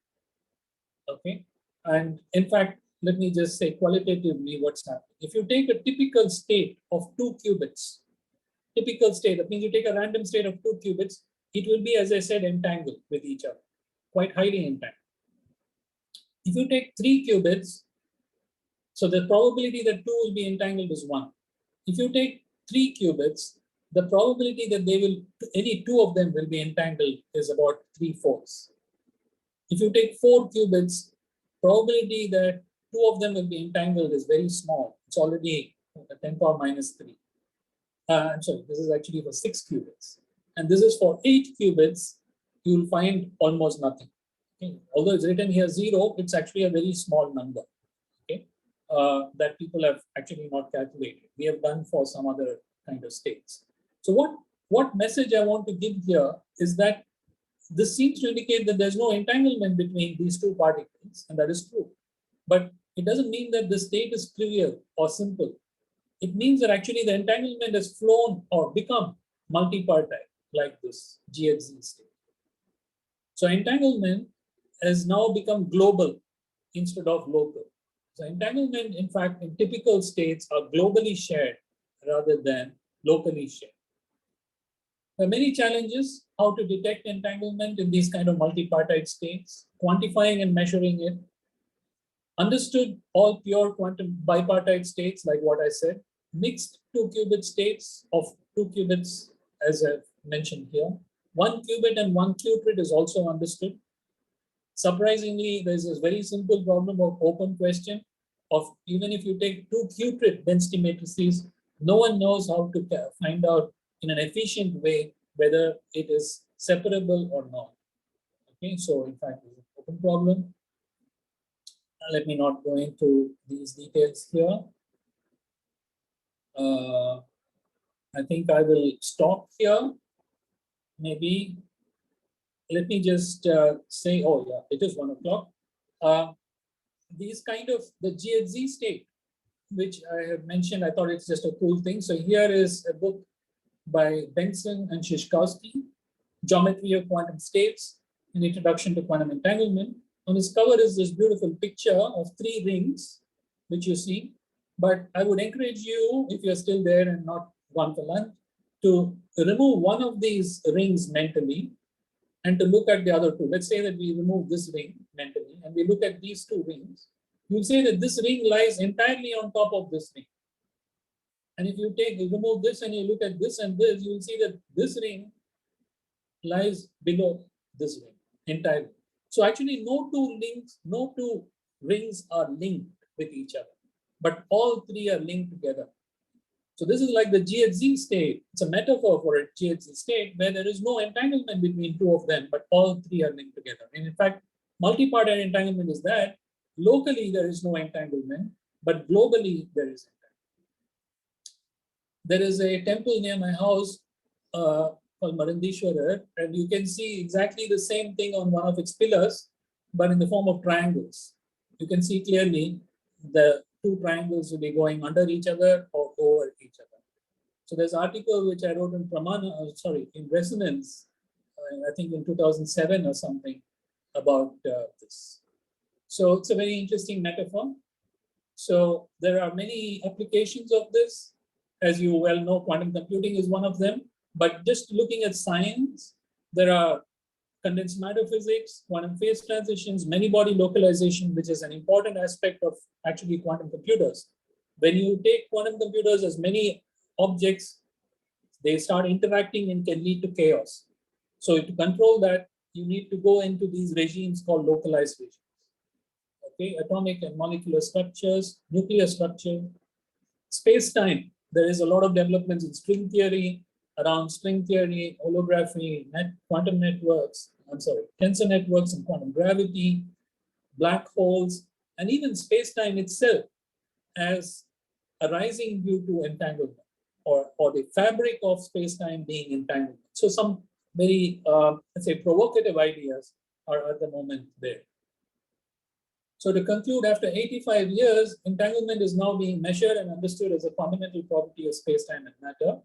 Okay. And in fact, let me just say qualitatively what's happening. If you take a typical state of 2 qubits, typical state, that means you take a random state of 2 qubits, it will be, as I said, entangled with each other, quite highly entangled. If you take 3 qubits, so the probability that 2 will be entangled is 1. If you take 3 qubits, the probability that they will, any 2 of them will be entangled is about 3/4. If you take 4 qubits, probability that 2 of them will be entangled is very small. It's already 10⁻³ I'm sorry, this is actually for 6 qubits. And this is for 8 qubits, you will find almost nothing. Okay. Although it's written here 0, it's actually a very small number. Okay. That people have actually not calculated. We have done for some other kind of states. So what message I want to give here is that this seems to indicate that there's no entanglement between these 2 particles, and that is true. But it doesn't mean that the state is trivial or simple. It means that actually the entanglement has flown or become multipartite, like this GHZ state. So entanglement has now become global instead of local. So entanglement, in fact, in typical states are globally shared rather than locally shared. There are many challenges how to detect entanglement in these kind of multipartite states, quantifying and measuring it. Understood all pure quantum bipartite states, like what I said. Mixed 2 qubit states of 2 qubits, as I've mentioned here. 1 qubit and 1 qubit is also understood. Surprisingly, there's this very simple problem of open question of even if you take 2 qubit density matrices, no one knows how to find out in an efficient way whether it is separable or not. Okay, so in fact, it's an open problem. Let me not go into these details here. I think I will stop here. Maybe let me just say, oh yeah, it is 1 o'clock. These kind of the GHZ state, which I have mentioned, I thought it's just a cool thing. So here is a book by Benson and Shishkowski, Geometry of Quantum States, an Introduction to Quantum Entanglement. On its cover is this beautiful picture of 3 rings, which you see. But I would encourage you, if you're still there and not gone for lunch, to remove one of these rings mentally and to look at the other 2. Let's say that we remove this ring mentally and we look at these 2 rings. You'll say that this ring lies entirely on top of this ring. And if you remove this and you look at this and this, you will see that this ring lies below this ring entirely. So actually no 2 rings are linked with each other, but all 3 are linked together. So this is like the GHZ state. It's a metaphor for a GHZ state where there is no entanglement between 2 of them, but all 3 are linked together. And in fact, multipartite entanglement is that locally there is no entanglement, but globally there is entanglement. There is a temple near my house called Marandishwarar, and you can see exactly the same thing on one of its pillars, but in the form of triangles. You can see clearly the 2 triangles will be going under each other or over each other. So there's an article which I wrote in Resonance, I think in 2007 or something, about this. So it's a very interesting metaphor. So there are many applications of this. As you well know, quantum computing is one of them. But just looking at science, there are condensed matter physics, quantum phase transitions, many-body localization, which is an important aspect of actually quantum computers. When you take quantum computers as many objects, they start interacting and can lead to chaos. So to control that, you need to go into these regimes called localized regimes. Okay, atomic and molecular structures, nuclear structure, space-time. There is a lot of developments in string theory, around string theory, holography, quantum networks, tensor networks and quantum gravity, black holes, and even space-time itself as arising due to entanglement or the fabric of space-time being entanglement. So some very, let's say, provocative ideas are at the moment there. So to conclude, after 85 years, entanglement is now being measured and understood as a fundamental property of space-time and matter.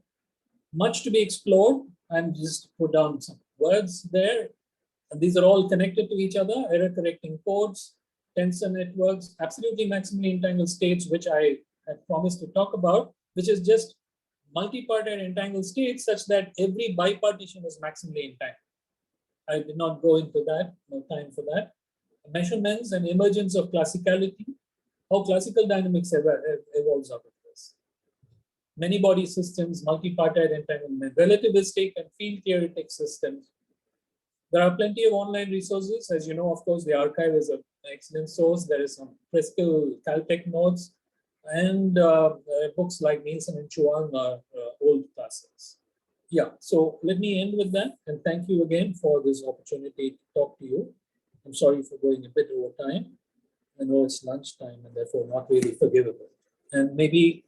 Much to be explored, and just put down some words there. And these are all connected to each other, error correcting codes, tensor networks, absolutely maximally entangled states, which I had promised to talk about, which is just multi-parted entangled states such that every bipartition is maximally entangled. I did not go into that, no time for that. Measurements and emergence of classicality, how classical dynamics evolves out of this. Many body systems, multi-parted entanglement, relativistic and field theoretic systems. There are plenty of online resources. As you know, of course, the archive is an excellent source. There is some Prescal Caltech notes and books like Nielsen and Chuang are old classics. Yeah, so let me end with that. And thank you again for this opportunity to talk to you. I'm sorry for going a bit over time. I know it's lunchtime and therefore not really forgivable. And maybe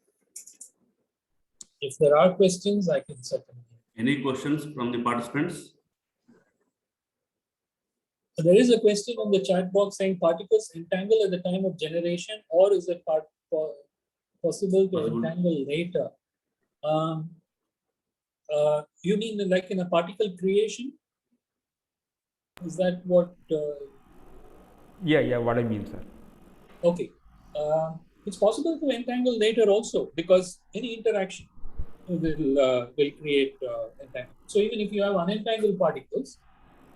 if there are questions, I can set them. Any questions from the participants? There is a question in the chat box saying particles entangle at the time of generation, or is it possible to entangle later? You mean like in a particle creation? Is that what? Yeah, what I mean, sir. Okay. It's possible to entangle later also, because any interaction will create entanglement. So even if you have unentangled particles,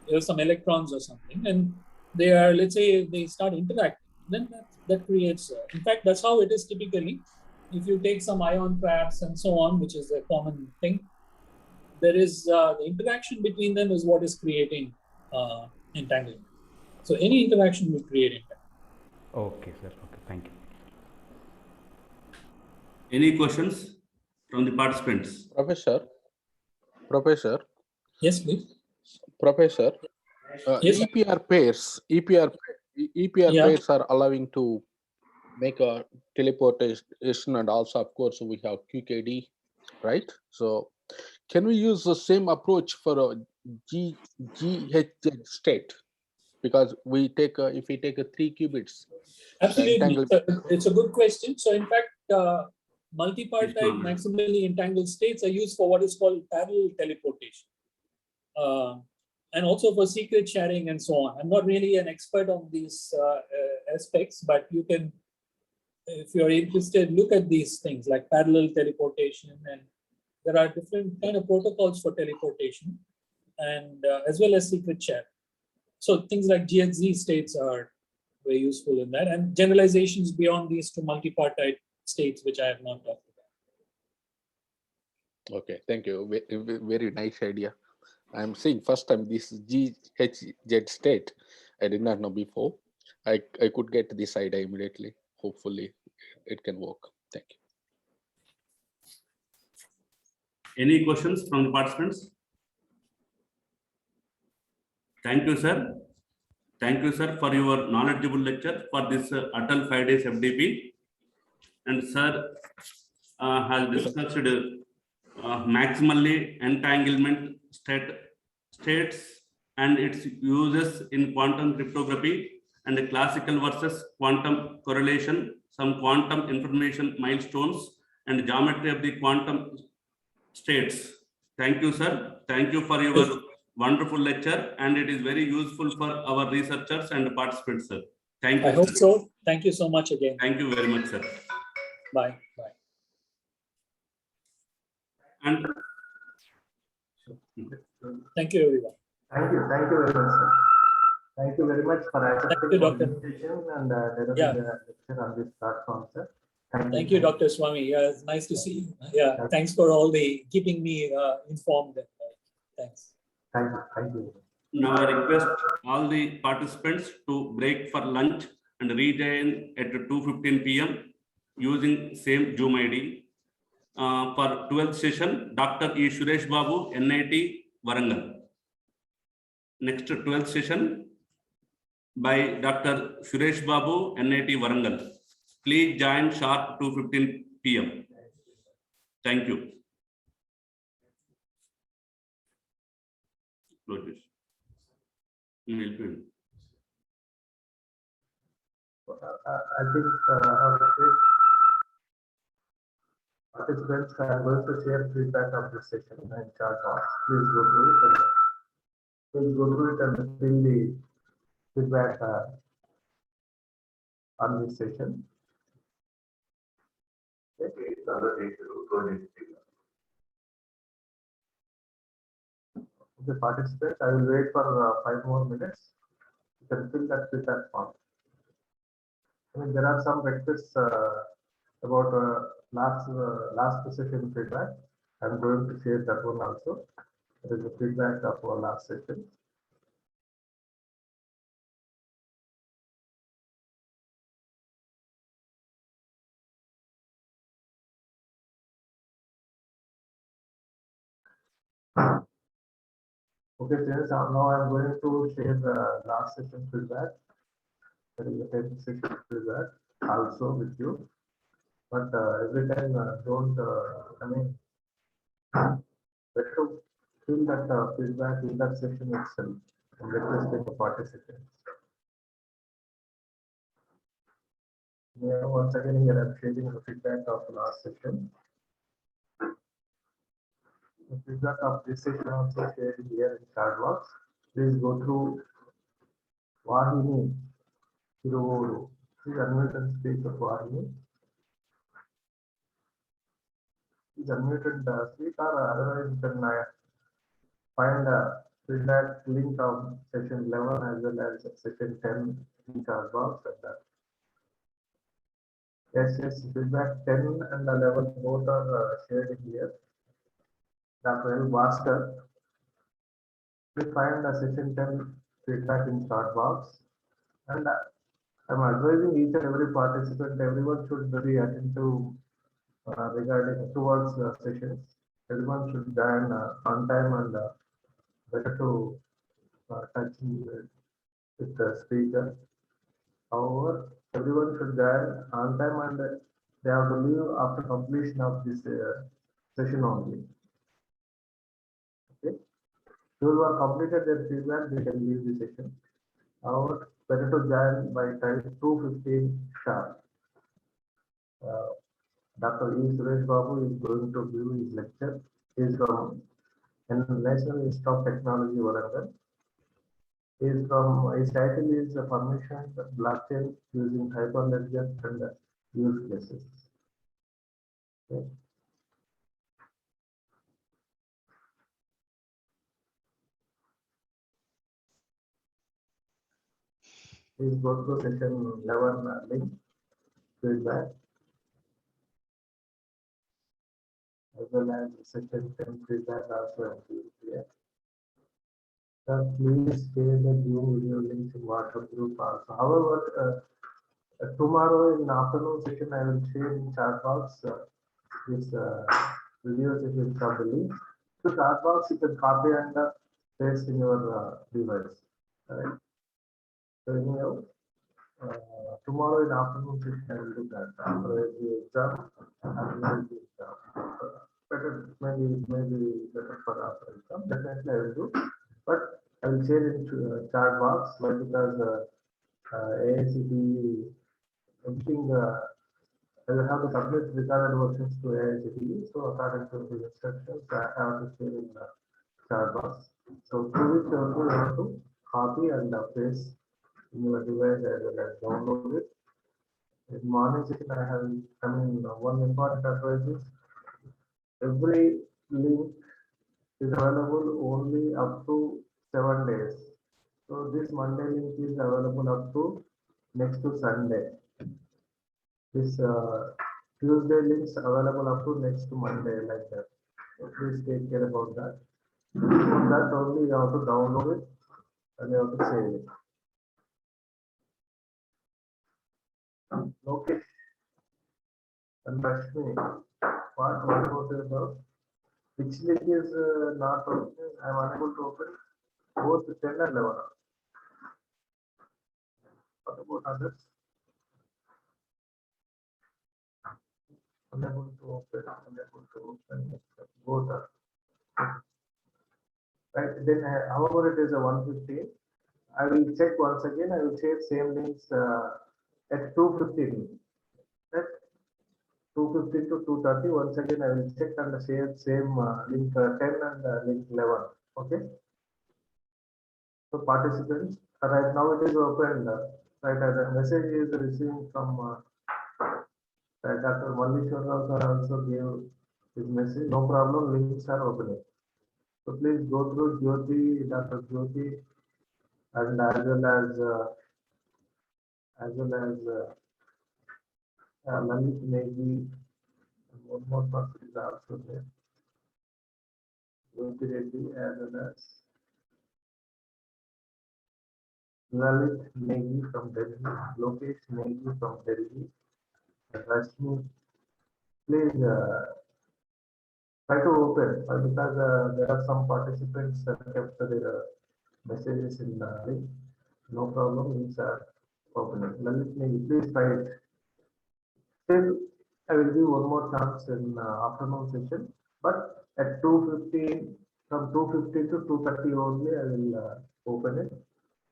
there are some electrons or something, and they are, let's say, they start interacting, then that creates, in fact, that's how it is typically. If you take some ion traps and so on, which is a common thing, there is the interaction between them is what is creating entanglement. So any interaction will create entanglement. Okay, sir. Okay, thank you. Any questions from the participants? Professor. Yes, please. Professor, Yes, EPR pairs are allowing to make a teleportation, and also, of course, we have QKD, right? So, can we use the same approach for a GHZ state? Because we take if we take a 3 qubits. Absolutely, it's a good question. So, in fact, multi-partite maximally entangled states are used for what is called parallel teleportation. And also for secret sharing and so on. I'm not really an expert on these aspects, but you can, if you're interested, look at these things like parallel teleportation, and there are different kind of protocols for teleportation, and as well as secret share. So things like GHZ states are very useful in that, and generalizations beyond these to multi-partite states, which I have not talked about. Okay, thank you. Very nice idea. I'm seeing first time this GHZ state. I did not know before. I could get this idea immediately. Hopefully, it can work. Thank you. Any questions from the participants? Thank you, sir. Thank you, sir, for your knowledgeable lecture for this ATAL 5 days FDP. And sir has discussed maximally entanglement states and its uses in quantum cryptography, and classical versus quantum correlation, some quantum information milestones, and geometry of the quantum states. Thank you, sir. Thank you for your wonderful lecture, and it is very useful for our researchers and participants, sir. Thank you. I hope so. Thank you so much again. Thank you very much, sir. Bye. Bye. And thank you, everyone. Thank you very much, sir. Thank you very much for accepting the invitation and delivering the lecture on this platform, sir. Thank you, Dr. Swami. Yeah, it's nice to see you. Yeah, thanks for all the keeping me informed. Thanks. Thank you. Now I request all the participants to break for lunch and rejoin at 2:15 p.m. using same Zoom ID. For 12th session, Dr. E. Suresh Babu, NIT, Warangal. Next 12th session by Dr. Suresh Babu, NIT, Warangal. Please join sharp 2:15 p.m. Thank you. Close this. I think our participants are going to share feedback of this session in chat box. Please go through it and bring the feedback on this session. Okay, the participants, I will wait for 5 more minutes. You can fill that feedback form. I mean, there are some requests about last session feedback. I'm going to share that one also. There is a feedback of our last session. Okay, students, now I'm going to share the last session feedback. That is the 10th session feedback also with you. But every time don't, I mean, better to fill that feedback in that session itself and requesting the participants. Yeah, once again here I'm sharing the feedback of the last session. The feedback of this session also shared here in chat box. Please go through Wahini Hiruru. Please unmute and speak of Wahini. Please unmute and speak, or otherwise you can find a feedback link of session 11 as well as session 10 in chat box. Yes, feedback 10 and 11 both are shared here. Dr. L. Bhaskar, we find the session 10 feedback in chat box, and I'm advising each and every participant, everyone should be attentive regarding towards the sessions. Everyone should join on time and better to touch with the speaker. However, everyone should join on time and they have to leave after completion of this session only. Okay. Those who have completed their feedback, they can leave the session. However, better to join by time 2:15 sharp. Dr. E. Suresh Babu is going to give his lecture. He is from National Institute of Technology, Warangal. His title is Permission Blockchain using Hyperledger and Use Cases. Okay. Please go to session 11 link, feedback, as well as session 10 feedback also here. So please share the Zoom video links in WhatsApp group also. However, tomorrow in the afternoon session, I will share in chat box this video session from the link. To chat box, you can copy and paste in your device. Right? So anyhow, tomorrow in afternoon session, I will do that. After the exam, I will do the exam. Better, maybe better for after exam. Definitely I will do. But I will share it to chat box, why? Because AICTE, everything I will have to submit recorded versions to AICTE. So according to the instructions, I have to share in the chat box. So through which also you have to copy and paste in your device as well as download it. In morning session, one important advice is every link is available only up to 7 days. So this Monday link is available up to next to Sunday. This Tuesday links available up to next to Monday, like that. So please take care about that. For that only you have to download it and you have to save it. Okay. And Lakshmi, what about the which link is not open? I am unable to open both 10 and 11. What about others? Unable to open, both are. Right, then however it is a 115. I will check once again. I will share same links at 2:15. At 2:15 to 2:30. Once again, I will check and share same link 10 and link 11. Okay. So participants, right now it is open. Right, the message is received from Dr. Mallishwara sir also gave his message. No problem, links are opening. So please go through Jyoti, Dr. Jyoti, and as well as Lalit Negi, and one more person is also there. Jyoti Reddy as well as Lalit Negi from Delhi, Lokesh Negi from Delhi, Rashmi. Please try to open because there are some participants that kept their messages in link. No problem, links are opening. Lalit Negi, please try it. Still, I will give one more chance in afternoon session, but at 2:15, from 2:15 to 2:30 only, I will open it.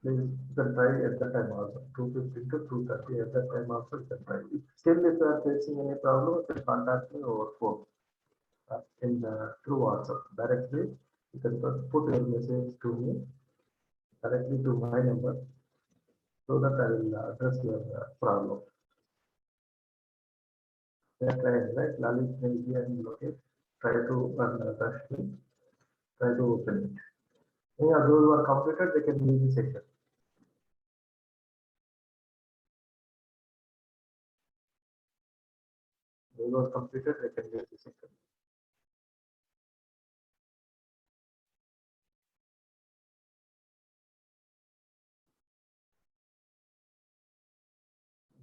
Please, you can try at that time also. 2:15 to 2:30 at that time also you can try. Still, if you are facing any problem, you can contact me over phone through WhatsApp directly. You can put your message to me directly to my number so that I will address your problem. They are trying, right? Lalit, Negi, and Lokesh try to Rashmi, try to open it. Yeah, those who are completed, they can leave the session. Those who are completed, they can leave the session.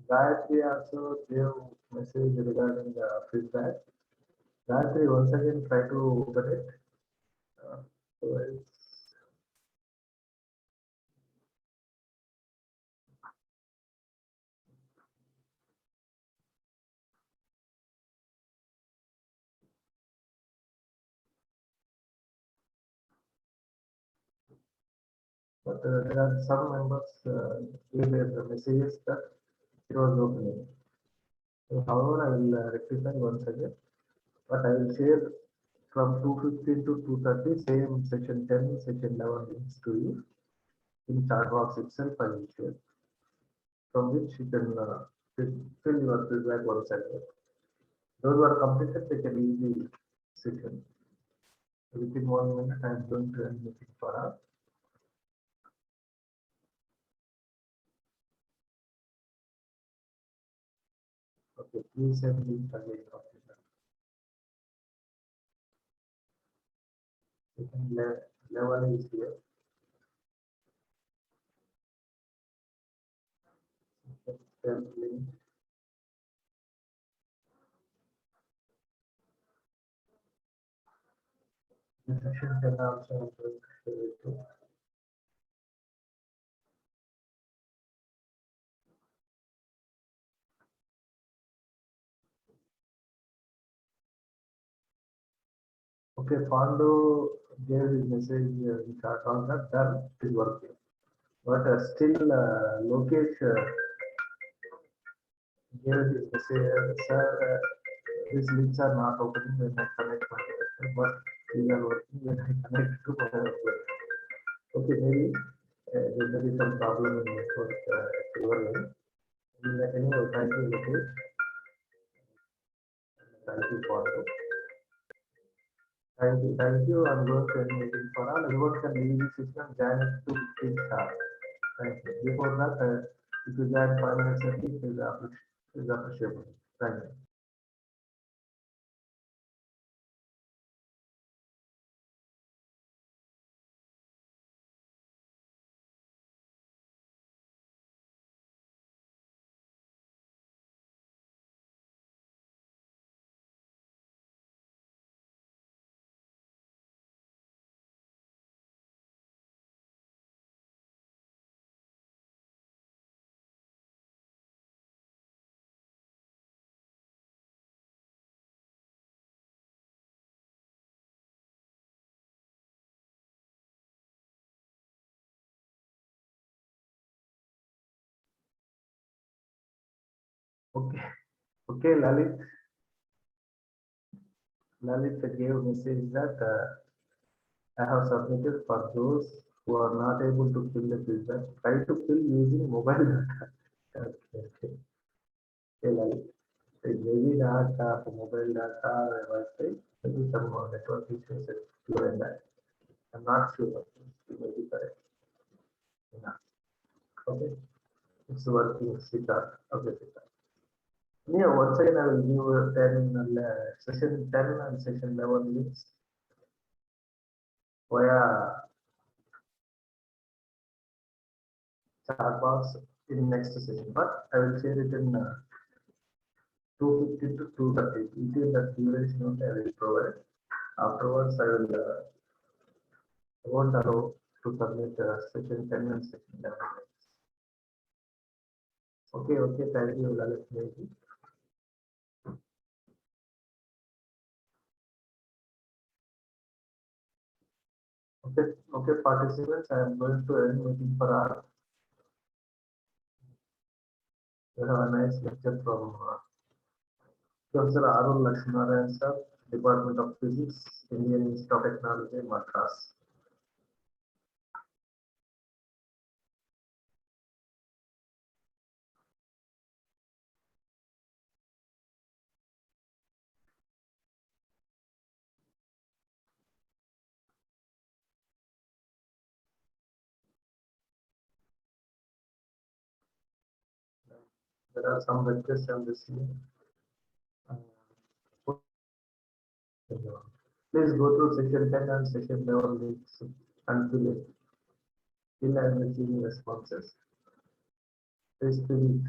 Gayatri also gave message regarding the feedback. Gayatri, once again try to open it. So but there are some members gave their messages that it was opening. So, however, I will rectify once again, but I will share from 2:15 to 2:30, same section 10, section 11 links to you. In chat box itself, I will share, from which you can fill your feedback once again. Those who are completed, they can leave the session. Within 1 minute, I am going to end meeting for us. Okay, please send link again. Second level is here. Second link. The section 10 also I'm going to share it too. Okay, Pandu gave his message in chat on that, done is working. But still, Lokesh gave his message, sir, these links are not opening when I connect my computer, but these are working when I connect to my computer. Okay, maybe there may be some problem in network at your end. Anyway, thank you, Lokesh. Thank you, Pandu. Thank you. I'm going to end meeting for all. Everyone can leave the system, join it to 15 sharp. Thank you. Before that, if you join 5 minutes early, it is appreciable. Thank you. Okay, okay, Lalit. Lalit gave message that I have submitted for those who are not able to fill the feedback. Try to fill using mobile data. Okay. Like maybe data, mobile data, Wi-Fi, maybe some network issues here and that. I'm not sure, but it may be correct. Yeah. Okay. It's working, Sita. Okay, Sita. Yeah, once again, I will give you 10 session 10 and session 11 links via chat box in next session, but I will share it in 250 to 230. Within that duration only I will provide. Afterwards, I won't allow to submit session 10 and session 11. Okay, thank you, Laxminarayan. Okay, participants, I am going to end meeting for our. We have a nice lecture from Professor Arul Laxminarayan sir, Department of Physics, Indian Institute of Technology, Madras. There are some lectures I'm listening. Please go to section 10 and section 11 links and fill it. Fill and receiving responses. Please fill it.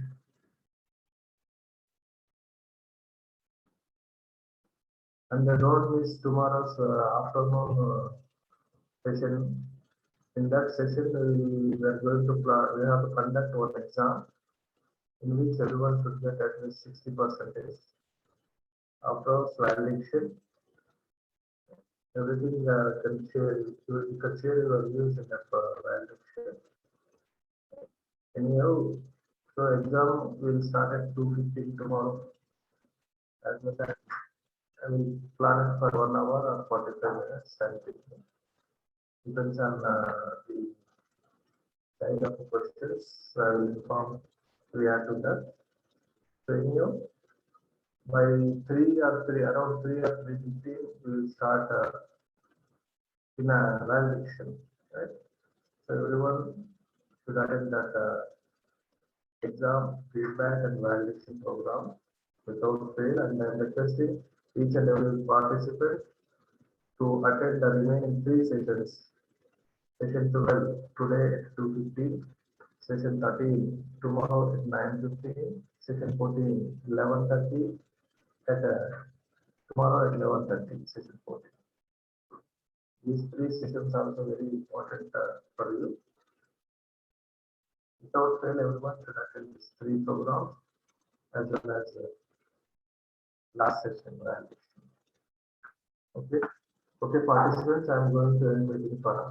And don't miss tomorrow's afternoon session. In that session, we are going to we have to conduct one exam in which everyone should get at least 60%. Afterwards, validation. Everything can share. You can share your views in that validation. Anyhow, so exam will start at 2:15 tomorrow. As well as I will plan it for 1 hour or 45 minutes. Depends on the kind of questions. So I will inform prior to that. So anyhow, by around 3 or 3:15, we will start in a validation, right? So everyone should attend that exam feedback and validation program without fail, and then requesting each and every participant to attend the remaining 3 sessions. Session 12 today at 2:15, session 13 tomorrow at 9:15, session 14 11:30, at tomorrow at 11:30, session 14. These 3 sessions are also very important for you. Without fail, everyone should attend these 3 programs as well as last session validation. Okay, participants, I am going to end meeting for now.